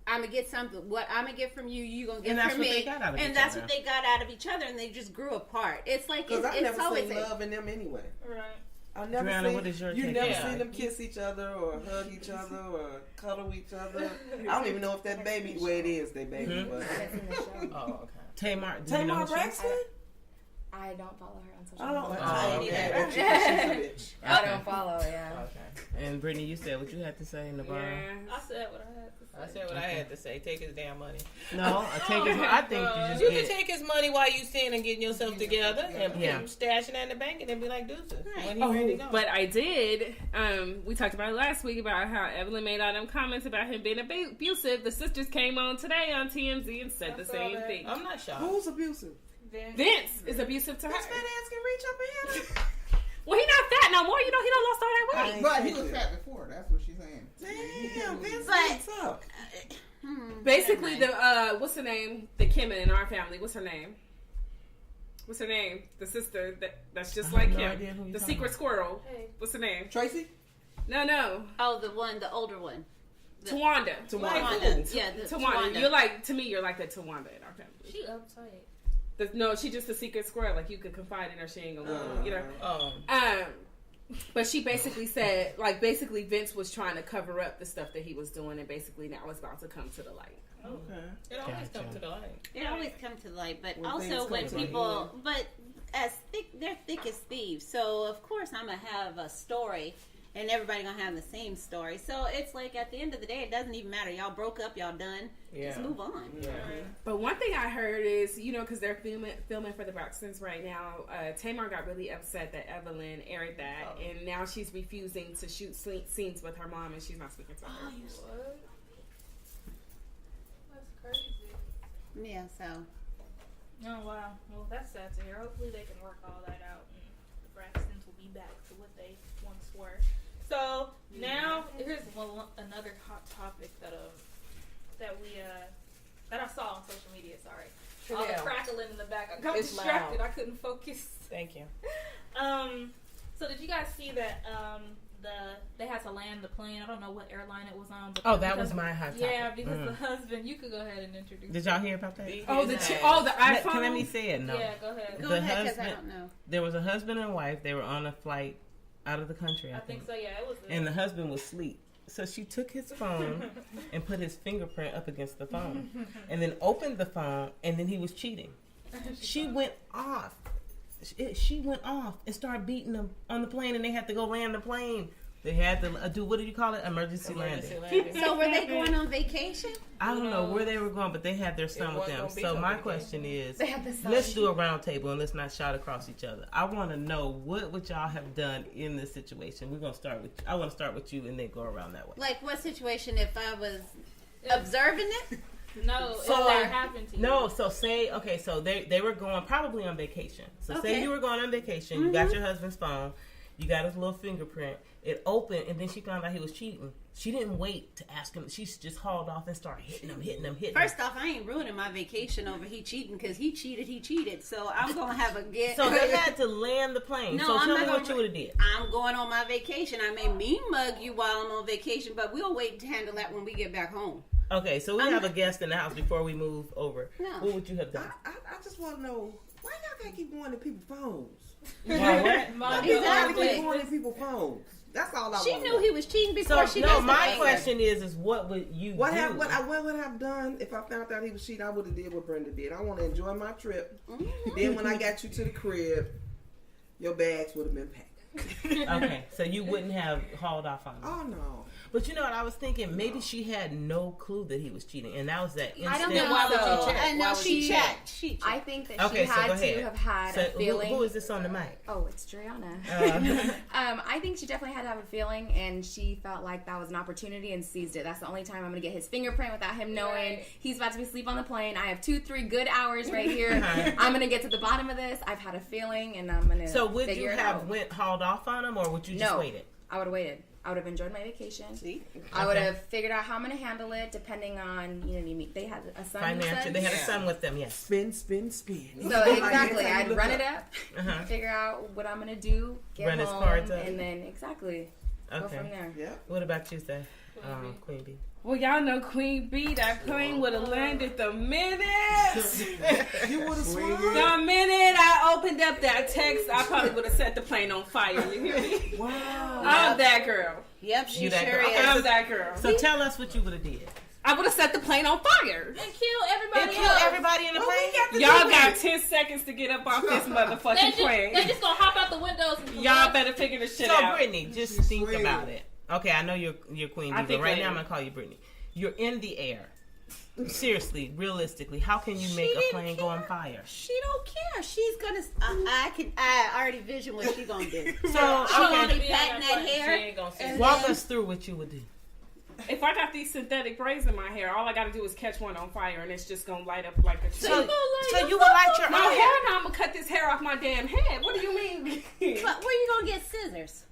I'm gonna get something. What I'm gonna get from you, you gonna get from me. And that's what they got out of each other, and they just grew apart. It's like because I never always seen love in them anyway. Right. I never Joanna, seen, what is your you take? never Yeah. seen them kiss each other or hug each other or cuddle each other. I don't even know if that baby where it is, they baby. But Oh, okay. Tamar, do you know Tamar who she is? Braxton? I don't follow her on social Oh, media. okay. She's a bitch. I don't follow, yeah. Okay. And Brittany, you said what you had to say in the bar. I said what I had to say. I said what I had to say. Take his damn money. No, I take his. I think you just You get. can take his money while you sitting and getting yourself together and stashing that in the bank and then be like, deuces. When he ready to go. But I did. We talked about it last week about how Evelyn made all them comments about him being abusive. The sisters came on today on TMZ and said the same thing. I'm not shocked. Who's abusive? Vince is abusive to her. This fat ass can reach up and hit her. Well, he not fat no more. You know, he done lost all that weight. But he was fat before. That's what she's saying. Damn, Vince, what's up? Basically, the what's her name? The Kim in our family. What's her name? What's her name? The sister that's just like him. The secret squirrel. Hey. What's her name? Tracy? No. Oh, the older one. Tawanda. Yeah, Tawanda. You're like, to me, you're like the Tawanda in our family. She uptight. No, she just a secret squirrel. Like, you could confide in her. She ain't gonna, you know. But she basically said, like, basically Vince was trying to cover up the stuff that he was doing, and basically now it's about to come to the light. Okay. It always comes to the light. It always comes to the light, but When also things when come to people, but they're thick as thieves. So of course I'm gonna have a story, and everybody gonna have the same story. So it's like at the end of the day, it doesn't even matter. Y'all broke up, y'all done. Just move on. Yeah. But one thing I heard is, you know, because they're filming for the Braxtons right now, Tamar got really upset that Evelyn aired that, and now she's refusing to shoot scenes with her mom, and she's not speaking to her. What? That's crazy. Yeah. So. Oh wow. Well, that's sad to hear. Hopefully they can work all that out, and the Braxtons will be back to what they once were. So now here's another hot topic that I saw on social media. Sorry, all the crackling in the back. I got distracted. I couldn't focus. Thank you. So did you guys see that? They had to land the plane. I don't know what airline it was on. But that was my hot topic. Yeah, because the husband. You could go ahead and introduce. Did y'all hear about that? The iPhone. Can let me say it? No. Yeah, go ahead. Go ahead, because I don't know. There was a husband and wife. They were on a flight out of the country. I think so. Yeah, it was. And the husband was asleep. So she took his phone and put his fingerprint up against the phone, and then opened the phone, and then he was cheating. She went off. She went off and started beating him on the plane, and they had to go land the plane. They had to do, what do you call it? Emergency landing. So were they going on vacation? I don't know where they were going, but they had their son with them. So my question is, let's do a round table and let's not shout across each other. I want to know what would y'all have done in this situation. We're gonna start with. I want to start with you and then go around that way. Like what situation if I was observing it? No, so if that happened to you. No, so say so they were going probably on vacation. So say you were going on vacation, you got your husband's phone, You got his little fingerprint. It opened, and then she found out he was cheating. She didn't wait to ask him. She just hauled off and started hitting him. First off, I ain't ruining my vacation over he cheating because he cheated. So I'm gonna have a get. So they had to land the plane. No, so I'm tell not me what gonna- you would have did. I'm going on my vacation. I may mean mug you while I'm on vacation, but we'll wait to handle that when we get back home. Okay, so we have a guest in the house before we move over. No. What would you have done? I just want to know why y'all can't keep going to people's phones. Why what? Why you gotta keep going to people's phones? That's all I want. She knew he was cheating before she no, messed my with question is what would you do? What would I have done if I found out he was cheating? I would have did what Brenda did. I want to enjoy my trip. Then when I got you to the crib, your bags would have been packed. Okay, so you wouldn't have hauled off on him. Oh no. But you know what I was thinking? Maybe she had no clue that he was cheating, and that was that instant. I don't know. Why would So, you check? I know she checked. I think that Okay, she so had go to ahead. have had So a feeling. Who is this on the mic? Oh, it's Driana. Uh. I think she definitely had to have a feeling, and she felt like that was an opportunity and seized it. That's the only time I'm going to get his fingerprint without him knowing he's about to be asleep on the plane. I have 2-3 good hours right here. I'm going to get to the bottom of this. I've had a feeling, and I'm going to So would figure you it have out. hauled off on him, or would you just No. waited? I would have waited. I would have enjoyed my vacation. See? I would have figured out how I'm going to handle it, depending on, they had a son. you Financial. said? They had a son with them, yes. Spin. So exactly, I'd run it up, figure out what I'm gonna do, get Run his home, cards up. and then go from there. Yeah. What about you, Seth? Queen B. Well, y'all know Queen B. That plane would have landed the minute. You would have swung. The minute I opened up that text, I probably would have set the plane on fire. You hear me? Wow. I'm that girl. Yep, she You that sure girl. is. Okay, I'm that girl. So tell us what you would have did. I would have set the plane on fire. And kill everybody Kill else. everybody in the plane? Y'all got 10 seconds to get up off this motherfucking plane. They just gonna hop out the windows. And Y'all better figure this shit So out. Brittany, just think about it. Okay, I know you're Queen I Bee, think but right I now am. I'm gonna call you Brittany. You're in the air. Seriously, realistically, how can you make a plane go on fire? She don't care. She's gonna. I already vision what she gonna do. So She gonna okay, be patting that hair. and walk then- us through what you would do. If I got these synthetic braids in my hair, all I gotta do is catch one on fire and it's just gonna light up like a tree. So you would light your No, own hell no, I'm gonna cut this hair off my damn head. What do you mean? But where you gonna get scissors?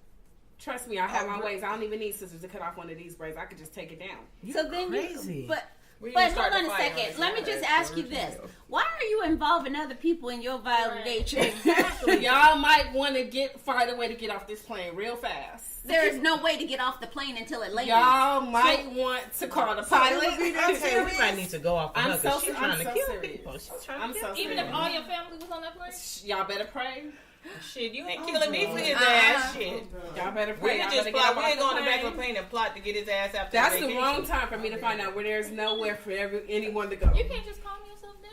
Trust me, I have my ways. I don't even need scissors to cut off one of these braids. I could just take it down. So then crazy. you. But We hold can start on the a fire on second. this Let me side. just ask you this: why are you involving other people in your violent nature? Y'all might want to find a way to get off this plane real fast. There is no way to get off the plane until it lands. Y'all might want to call the pilot. Okay, we might need to go off of I'm her 'cause so- she's I'm trying to so kill serious. people. She's trying I'm to kill so Even serious. if all your family was on that plane. Y'all better pray. Shit, you ain't killing me for his ass. Shit. Y'all better pray. We Y'all just better get plot. off We the ain't going to the back plane. of a plane and plot to get his ass after That's the the vacation. wrong time for me to find out where there's nowhere for anyone to go. You can't just calm yourself down.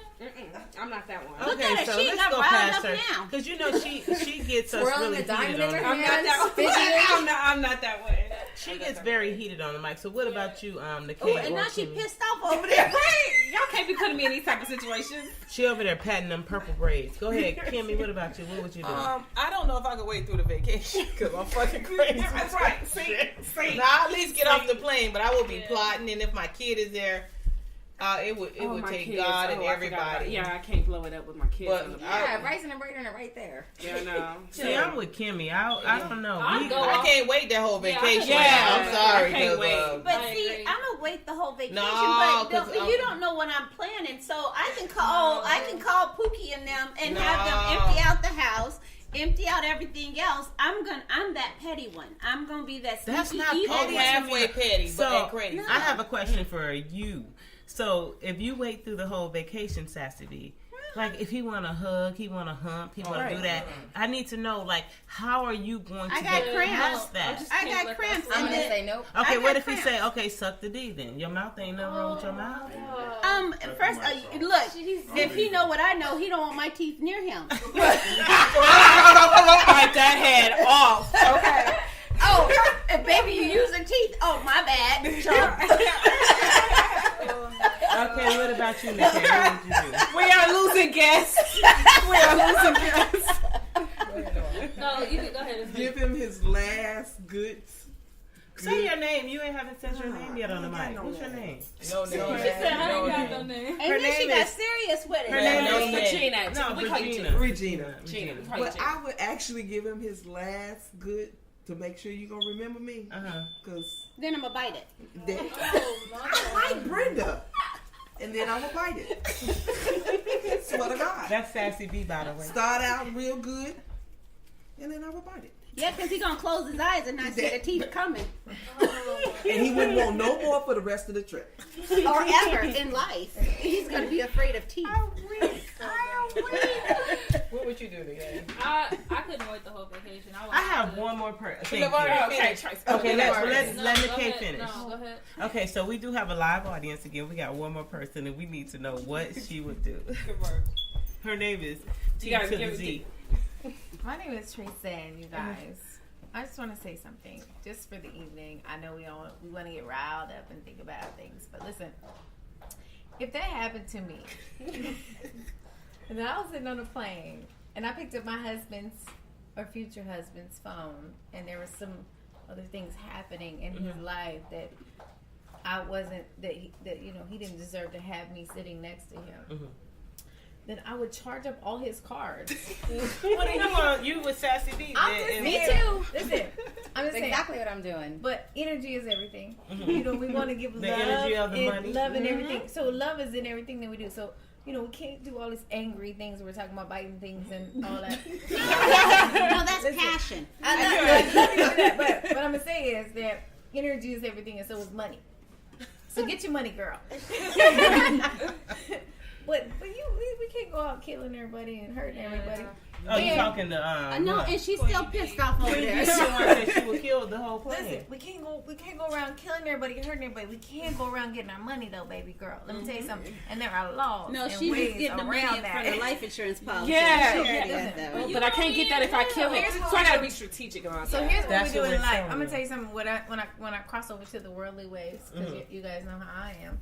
I'm not that one. Look Okay, at her. so She let's got go riled past up her now. because you know she gets us Twirling really the diamond heated on in the her I'm not that hands, way. fidgeting. I'm not that way. She gets very heated on the mic. So what about you, Nikki? Ooh, and now she pissed off over there. Y'all can't be putting me in these type of situations. She over there patting them purple braids. Go ahead, Kimmy. What about you? What would you do? I don't know if I could wait through the vacation because I'm fucking crazy. That's right. See. Now, I'll at least get off the plane, but I will be plotting, and if my kid is there, it would my take kids. God and Oh, I forgot about everybody. it. Yeah, I can't blow it up with my kids. But on the Yeah, rising and breaking it right there. yeah, no. See, I'm with Kimmy. I don't know. I'll go I off. can't wait that whole Yeah, I vacation. can- I'm Yeah, sorry. I can't 'cause, wait. But I see, agree. I'm gonna wait the whole vacation. No, but 'cause you don't know what I'm planning, so I can call Pookie and them and have them empty out the house, empty out everything else. I'm that petty one. I'm gonna be that sneaky That's not evil petty. one. halfway petty, but So and crazy. I have a question for you. So if you wait through the whole vacation, Sassy B, like if he want to hug, he want to hump, he want to do that. I need to know, like, how are you going to I got get cramps. past that? I got cramps. I'm and gonna then- say nope. Okay, I what got if he cramps. say, okay, suck the D then? Your mouth ain't nothing wrong with your mouth. First, look, if he know what I know, he don't want my teeth near him. Bite that head off. Okay. Oh, if baby, you using teeth? Oh, my bad. Okay, what about you, Nikki? What would you do? We are losing guests. We are losing guests. No, you can go ahead and Give him his last good Say your name. You haven't said your name yet on the mic. What's your name? No name. She said, I ain't got no name. And then she got serious with it. Her name is Regina. No, We call you Regina. Regina. But I would actually give him his last good to make sure you gonna remember me. Cause then I'm gonna bite it. I like Brenda. And then I'm gonna bite it. Swear to God. That's Sassy B, by the way. Start out real good, and then I will bite it. Yeah, because he's gonna close his eyes and not see the teeth coming. And he wouldn't want no more for the rest of the trip. Or ever in life. He's gonna be afraid of teeth. What would you do today? I couldn't wait the whole vacation. I have one more person. We've already finished. Okay, let McKay finish. No, go ahead. Okay, so we do have a live audience again. We got one more person, and we need to know what she would do. Her name is T to the Z. My name is Treesan, you guys. I just want to say something, just for the evening. I know we want to get riled up and think about things, but listen, if that happened to me, and then I was sitting on a plane, and I picked up my husband's or future husband's phone, and there was some other things happening in his life that I wasn't, that he didn't deserve to have me sitting next to him. Then I would charge up all his cards. What are you on? You with Sassy B? Me too. Listen, I'm just saying exactly what I'm doing. But energy is everything. You know, we want to give The love, energy of the and money. love and everything. So love is in everything that we do. So we can't do all these angry things. We're talking about biting things and all that. No, that's passion. I love you for that. But what I'm gonna say is that energy is everything, and so is money. So get your money, girl. But we can't go out killing everybody and hurting everybody. Oh, you talking to no, and she's still pissed off over there. She would kill the whole plane. Listen, we can't go around killing everybody, hurting everybody. We can go around getting our money though, baby girl. Let me tell you something. And there are laws. No, and she's ways just getting the money around up that. from the life insurance policy. Yeah. She already got that one. But I can't get that if I kill him. So I gotta be strategic about So that. here's what That's we do what in we're life. showing I'm gonna you. tell you something. When I cross over to the worldly ways, because you guys know how I am.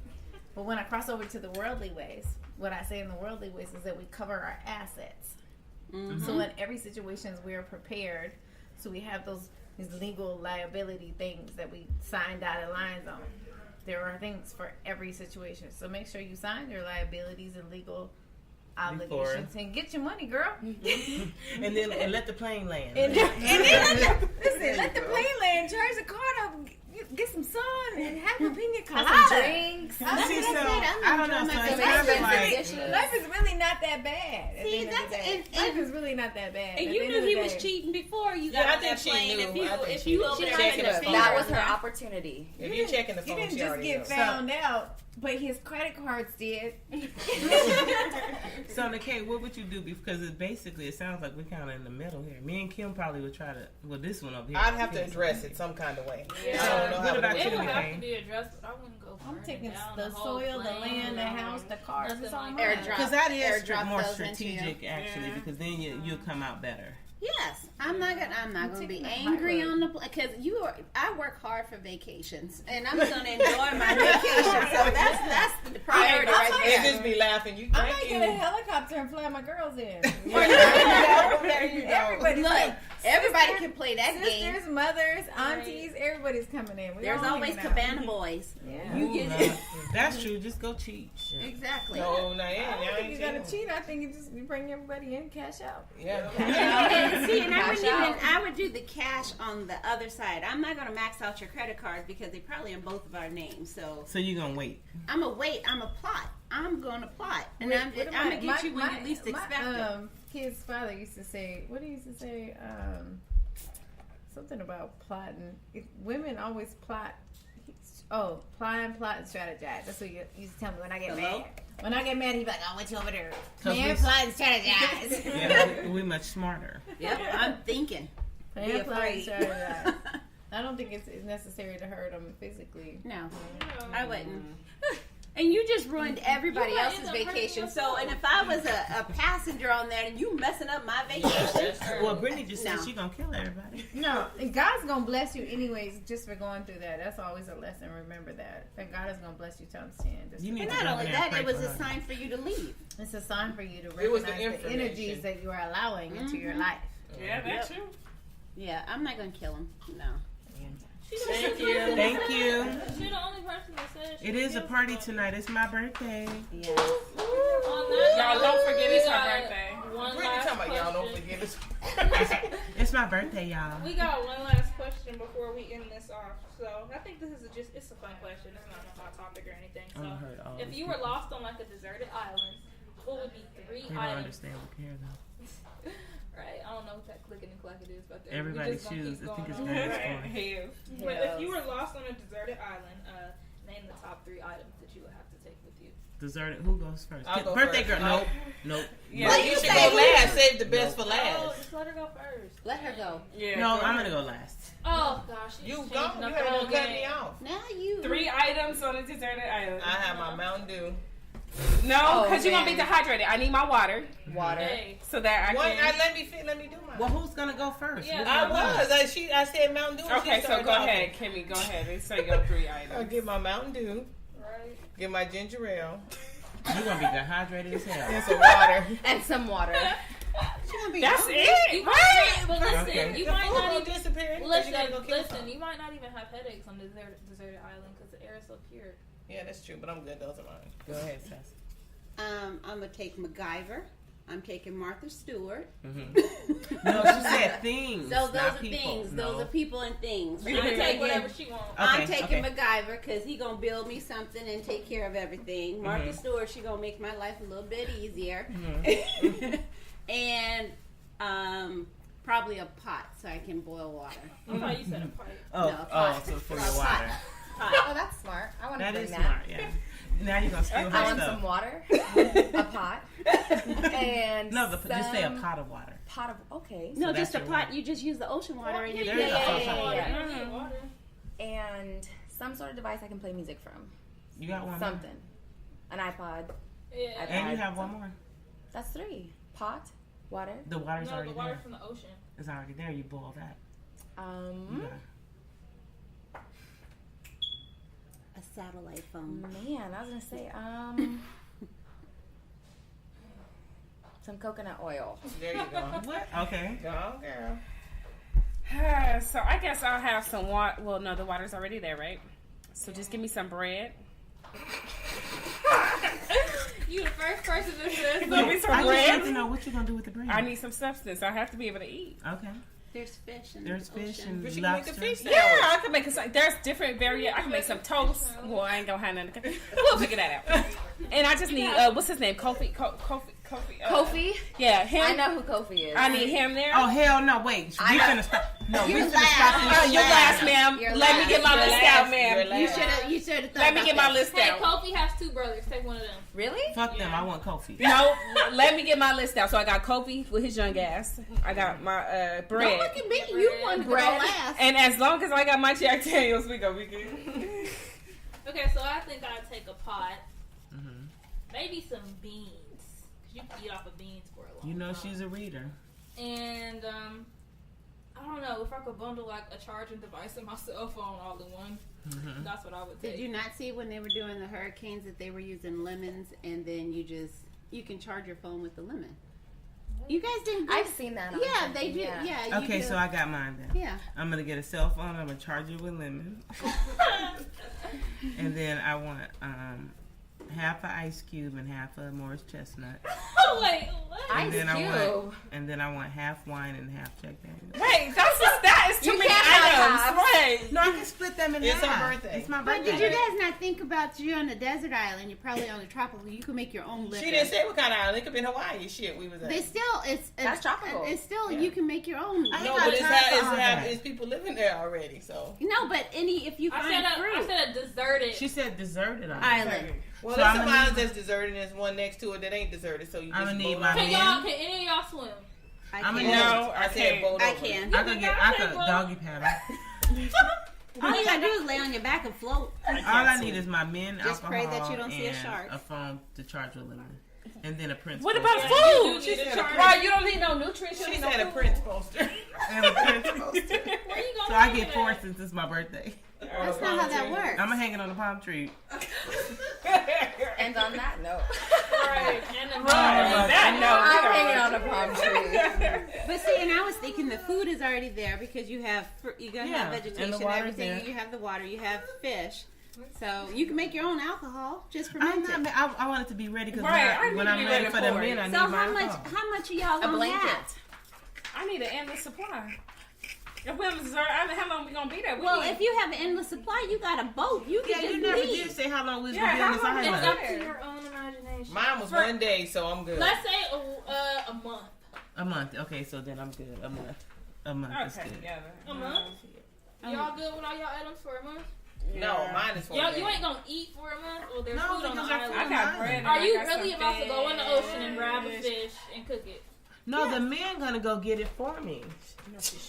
But when I cross over to the worldly ways, what I say in the worldly ways is that we cover our assets. So in every situation, we are prepared. So we have these legal liability things that we sign dotted lines on. There are things for every situation. So make sure you sign your liabilities and legal obligations and get your money, girl. And then let the plane land. And then let the plane land, charge the card up, get some sun, and have a pina colada. Some drinks. That's See, what so, I I don't know. So it's kind of like life is really not that bad. See, Life is really not that bad. And At you the end knew of the he day. was cheating before you Yeah, got I on think that she plane. knew. I think If she you knew. over She there checking having her a phone. That was finger her in her- opportunity. If you're checking the He phone, didn't she just already get knows. found out, but his credit cards did. So, Nikay, what would you do? Because it sounds like we're kind of in the middle here. Me and Kim probably would try to. Well, this one over here. I'd have to address it some kind of way. Yeah. I don't know What how about to It do would it. have to be addressed, but I wouldn't go. I'm taking down the whole soil, the plane, land, the house, the cars. It's all nothing mine. like that. Airdrop. Because that is Airdrop more those into you. strategic, actually. Because then you'll come out better. Yes, I'm not gonna be taking the angry high road. on the because I work hard for vacations and I'm gonna enjoy my vacation. So that's the priority right And there. just be laughing. You I thank might you. get a helicopter and fly my girls in. There you go. Everybody's Look, everybody can play that sisters, game. mothers, aunties, everybody's coming in. We There's all always hanging out. Cabana boys. Yeah. You Ooh, get that's true. Just go cheat. exactly. No, no, I yeah, don't y'all think ain't you gotta cheating. cheat. I think you bring everybody in, cash out. Yeah. And see, and Cash out. I would do the cash on the other side. I'm not gonna max out your credit cards because they're probably in both of our names. So So you're going to wait. I'm gonna wait. I'm a plot. I'm gonna plot, and I'm What gonna about- get you when you least expect it. Kid's father used to say, what he used to say? Something about plotting. Women always plot. Plot and strategize. That's what you used to tell me when I get Hello? mad. When I get mad, he'd be like, "Oh, what you over there? 'Cause Plan, we- plot, and strategize." Yeah, we're much smarter. Yep, I'm thinking. Be Plan, plot, and afraid. strategize. I don't think it's necessary to hurt them physically. No, I wouldn't. And you just ruined everybody You might else's end up hurting vacation. yourself. So, and if I was a passenger on there and you messing up my vacation, Well, Brittany just said No. she's going to kill everybody. No, and God's gonna bless you anyways, just for going through that. That's always a lesson. Remember that God is gonna bless you times 10. Just You for need and to not go only in there and that, it pray was for a her. sign for you to leave. It's a sign for you to It was the recognize the information. energies that you are allowing into your life. Yeah, that's true. Yeah, I'm not gonna kill him. No. Thank you. Thank you. She's the only person that said It is a party tonight. It's my birthday. Yes. Y'all don't forget it's her birthday. One What are you last talking about? Y'all don't question. forget it. It's my birthday, y'all. We got one last question before we end this off. So I think this is it's a fun question. It's not a hot topic or anything. So if you were lost on like a deserted island, what would be 3 They don't items? understand what care though. Right. I don't know what that clicking and clacking is, but Everybody choose. I think it's very Hell. But if you were lost on a deserted island, name the top 3 items that you would have to take with you. Deserted. Who goes first? I'll go Birthday first. girl. Nope. Yeah, you should go last. Save the best for Oh, last. just let her go first. Let her go. Yeah. No, I'm gonna go last. Oh gosh, You changing go. up You the haven't whole even cut game. me off. Now you. 3 items on a deserted island. I have my Mountain Dew. No, because you're man. gonna be dehydrated. I need my water. Hey. So that I What? can. Let me do mine. Well, who's gonna go first? Yeah, Which I one was. I said Mountain Dew. and Okay, she so started go talking. ahead, Kimmy. Go ahead and say your 3 items. I'll get my Mountain Dew. Right. Get my ginger ale. You're gonna be dehydrated as hell. And some water. And some water. That's You it. might, but listen, Okay. you The might food not will even disappear. 'cause listen. you gotta go kill Listen, something. you might not even have headaches on the deserted island because the air is so pure. Yeah, that's true, but I'm good. Those are mine. Go ahead, Sass. I'm gonna take MacGyver. I'm taking Martha Stewart. Mm-hmm. No, she said things. So those not are people. things. No. Those are people and things. She can take whatever she wants. I'm Okay, taking okay. MacGyver because he gonna build me something and take care of everything. Martha Stewart, she gonna make my life a little bit easier. And probably a pot so I can boil water. I thought you said a pipe. Oh, No, pot. so for A your pot. water. Oh, that's smart. I want to That bring is that. smart, yeah. Now you're gonna steal I her want stuff. some water, a pot, and No, just say a some pot of water. pot of okay. No, that's just a your pot. water. You just use the ocean water and you There you go. yeah. You need water. And some sort of device I can play music from. You got one more? Something. An iPod. Yeah. And you have one more. That's 3. Pot, water. The water's No, already the water there. from the ocean. It's already there. You boil that. You got a satellite phone. Man, I was gonna say some coconut oil. There you go. what? Okay. Go on, girl. So I guess I'll have some water. Well, no, the water's already there, right? So just give me some bread. You the first person that says Give me some I just bread. want to know what you're gonna do with the bread. I need some substance. I have to be able to eat. Okay. There's fish in There's the fish ocean. and But you can make a lobster. fish sandwich. Yeah, I can make a. There's different variant. I can make some toast. Well, I ain't gonna have none. We'll figure that out. And I just need what's his name? Kofi. Kofi? Yeah, him. I know who Kofi is. I need him there. Oh hell no! Wait, we finna stop. No, we You're finna stop last. this. You're last, ma'am. You're Let me last. get my You're list last. out, ma'am. You're You last. should have thought Let me about get my that. list Hey, out. Kofi has 2 brothers. Take one of them. Really? Fuck them. I want Kofi. No, let me get my list out. So I got Kofi with his young ass. I got my Don't bread. look at me. You want to go Bread. last. And as long as I got my Jack Daniels, we go. We good. Okay, so I think I'd take a pot. Maybe some beans. 'Cause you can eat off of beans for a long You know time. she's a reader. And I don't know if I could bundle like a charging device and my cell phone all in one. That's what I would take. Did you not see when they were doing the hurricanes that they were using lemons and then you can charge your phone with the lemon? You guys didn't. I've seen that. On Yeah, something, they do. Yeah. you Okay, do. so I got mine then. Yeah. I'm gonna get a cell phone. I'm gonna charge it with lemon, and then I want half an ice cube and half a Morris chestnut. Oh wait, what? And then Cube. I want half wine and half Jack Daniels. Wait, that is too You many can't have items. half. Right. No, I can split them in It's half. her birthday. It's my But birthday. did you guys not think about you're on a desert island? You're probably on a tropical. You can make your own liquor. She didn't say what kind of island. It could be Hawaii. Shit, we was at. They still it's That's tropical. It's still Yeah. you can make your own. I No, got but it's time for all that. it's people living there already. So No, but if you I find fruit. said a deserted. She said deserted Island. well, So there's I'm some gonna islands need- that's deserted and there's one next to it that ain't deserted. So you I'm just gonna need boat my over. Can any of y'all swim? I I'm can. gonna No, I I said can't. boat I over. can. I could doggy paddle. All you gotta do is lay on your back and float. All I need is my men, Just alcohol, pray that you don't see a and shark. a phone to charge with lemon, and then a Prince. What poster. about You food? do need a charger. Right, you don't need no nutrition. She you no said a food. Prince poster. And a Prince poster. Where you gonna So I hang get it 4 at? since it's my birthday. That's not how that works. I'm gonna hang it on the palm tree. And on that note, Right. And the I'm hanging on the palm tree. But see, and I was thinking the food is already there because you have Yeah, vegetation, and the water's everything. there. You have the water, you have fish. So you can make your own alcohol. Just I'm ferment it. not, I want it to be ready because Right, when I I'm need to be ready ready for the for it. men, I need So my alcohol. how much are y'all A gonna blanket. have? I need an endless supply. If we have dessert, I mean, how long we gonna be there? Well, if you have an endless supply, you got a boat. You can Yeah, just you never leave. did say how long we was Yeah, gonna be on this how long It's island. up to your own imagination. Mine was For- 1 day, so I'm good. Let's say a month. A month. Okay, so then I'm good. A month. A month is Okay, good. together. A month? Y'all good with all y'all items for a month? No, mine is 1 Y'all, day. you ain't gonna eat for a month? Or there's No, food on the because there's island? food I got bread. and Are I you got really some about to go in the ocean and grab a fish. fish and cook it? No, the men gonna go get it for me.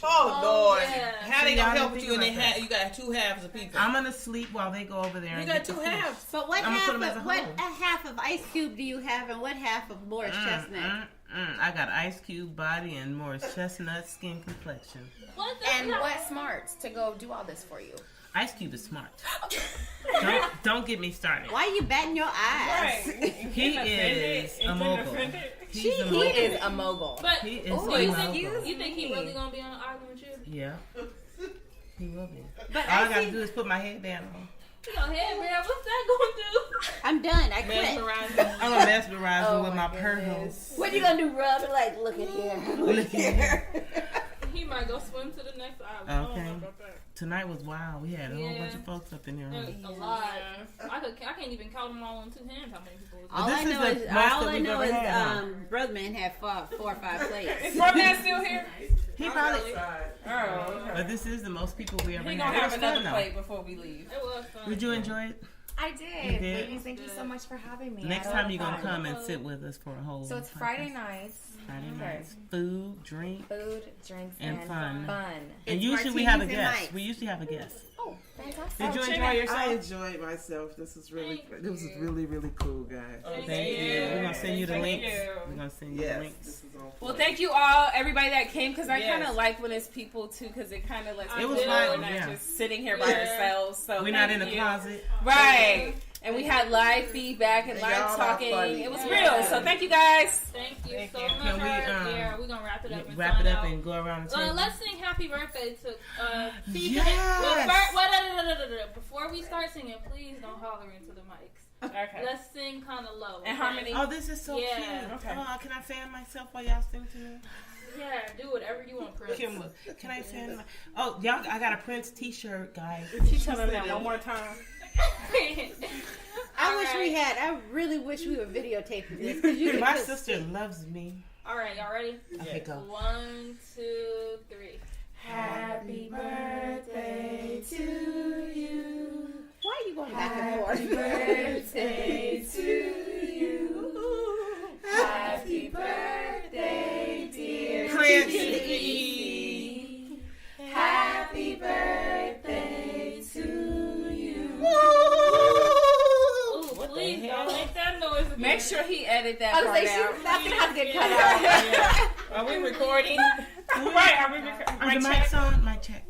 Oh, Lord. yeah. How they See, gonna y'all help didn't you and think about you got 2 halves of people? I'm gonna sleep while they go over there. You and got get the 2 fish. halves. But what I'ma half put 'em as of a what whole. a half of Ice Cube do you have, and what half of Morris Chestnut? I got Ice Cube body and Morris Chestnut skin complexion. What the And what smarts to go do all this for you? Ice Cube is smart. don't get me started. Why are you batting your eyes? He is a mogul. He's a He mogul. is a mogul. But He is Ooh, a you mogul. think he really gonna be on the island with you? Yeah. He will be. But All I I gotta see- do is put my head down. He gonna head, man. What's that gonna do? I'm done. I quit. Mesmerizing. I'm gonna mesmerize him Oh with my my pearls. What you gonna do? Rub it like, look at here. Look here. He might go swim to the next island. I don't Okay. know about that. Tonight was wild. We had a whole Yeah. bunch of folks up in here. There's a lot. I can't even count them all on 2 hands. How many people? Was All This I is know the is most that all I we've know ever is had, huh? Brugman had 4 or 5 plates. Is Brugman still here? He probably. Oh, okay. But this is the most people we ever He had. gonna It have was another fun, though. plate before we leave. It was fun. Did you enjoy it? I did. You did? Ladies, thank you so much for having me. Next I time had you're gonna fun. come and sit with us for a whole. So it's podcast. Friday nights. Friday Okay. nights, food, drink, Food, drinks, and fun. Fun. And It's usually we have a martinis and guest. mics. We usually have a guest. Oh, fantastic. Did you enjoy I yourself? enjoyed myself. This was really really cool, guys. Thank you. We're gonna send you the Thank links. you. We're gonna send you Yes, the links. this is on Well, point. thank you all, everybody that came, because I Yes. kind of like when it's people too, because it kind of lets It people was know fun, we're not yeah. just sitting here by Yeah. ourselves. So We're not thank in the you. closet. Right. And we had live feedback and And live y'all are talking. funny. It was Yeah. real. So thank you guys. Thank you Thank so you. much. Can we, Yeah, we're gonna wrap it up. And Wrap sign it up out. and go around the table. Let's sing happy birthday to T. Yes. Before we start singing, please don't holler into the mics. Okay. Let's sing kind of low. And okay? harmony. Oh, this is so Yeah. cute. Okay. Oh, can I fan myself while y'all sing to me? Yeah, do whatever you want, Prince. Kimla, can I fan my... Oh, y'all, I got a Prince t-shirt, guys. She's telling that one more time. I really wish we were videotaping this. 'cause you My could- sister loves me. All right, y'all ready? Okay, go. 1, 2, 3. Happy birthday to you. Why are you going back and forth? Happy birthday to you. Happy birthday, dear Prince. T. Happy birthday to you. Ooh, please don't make that noise again. Make sure he edit that I was part like, out. that's gonna have to get cut out. Are we recording? Right, are we Are the mics on? Mic check.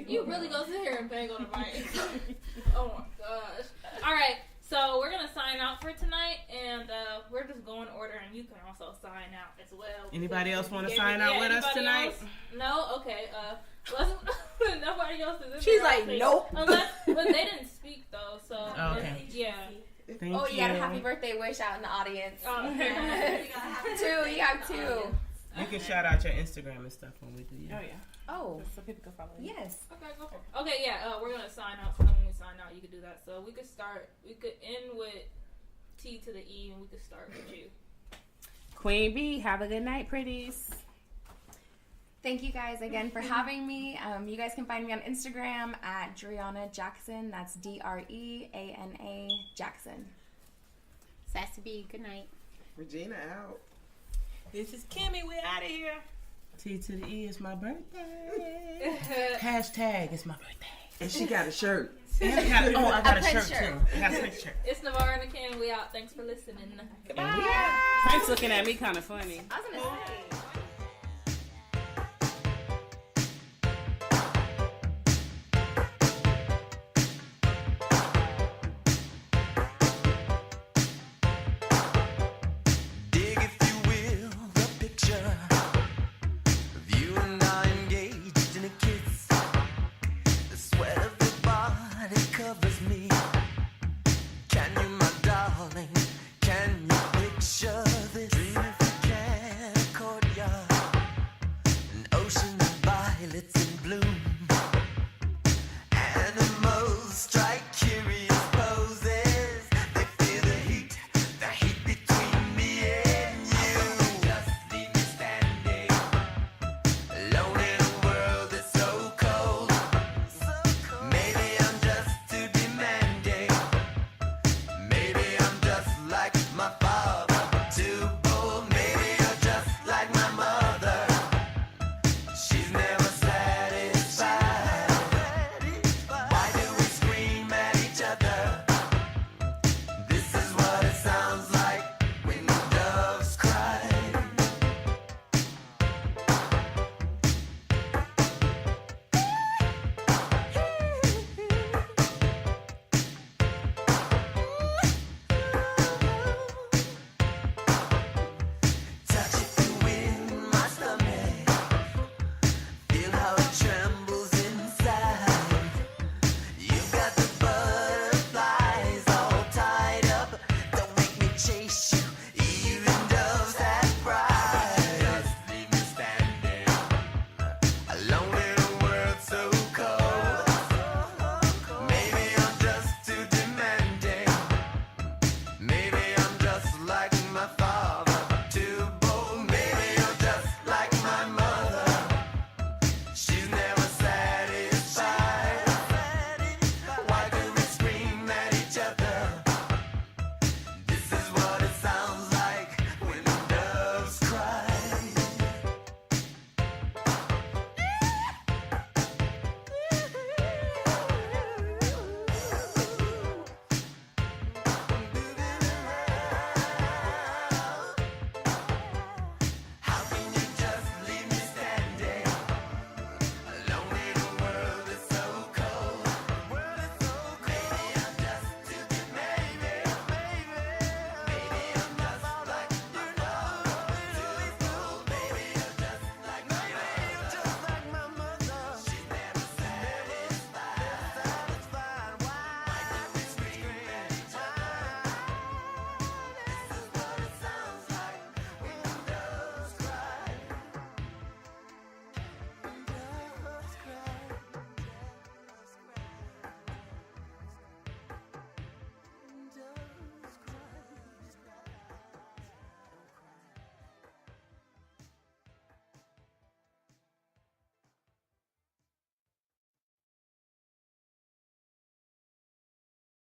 You really go sit here and bang on the mic. Oh my gosh. All right, so we're gonna sign out for tonight, and we're just going in order, and you can also sign out as well. Anybody else want to Yeah, sign out with us anybody tonight? else? No. Okay. Nobody else is in She's there, like, I think. nope. But they didn't speak though, so Okay. yeah. Thank Oh, you. you got a happy birthday wish out in the audience. Okay. You have two. You can shout out your Instagram and stuff when we do Oh, it. yeah. Oh, So people can follow you. yes. Okay, go for it. Okay, yeah, we're gonna sign out. So then when we sign out, you could do that. So we could end with T to the E, and we could start with you. Queen B, have a good night, pretties. Thank you guys again for having me. You guys can find me on Instagram at Dreana Jackson. That's DREANA Jackson. Sassy B, good night. Regina out. This is Kimmy. We're out of here. T to the E is my birthday. Hashtag it's my birthday. And she got a shirt. And I got a print shirt shirt. too. I got a print shirt. It's Navarre and the Can. We out. Thanks for listening. Frank's looking at me kind of funny. I was gonna say. covers me.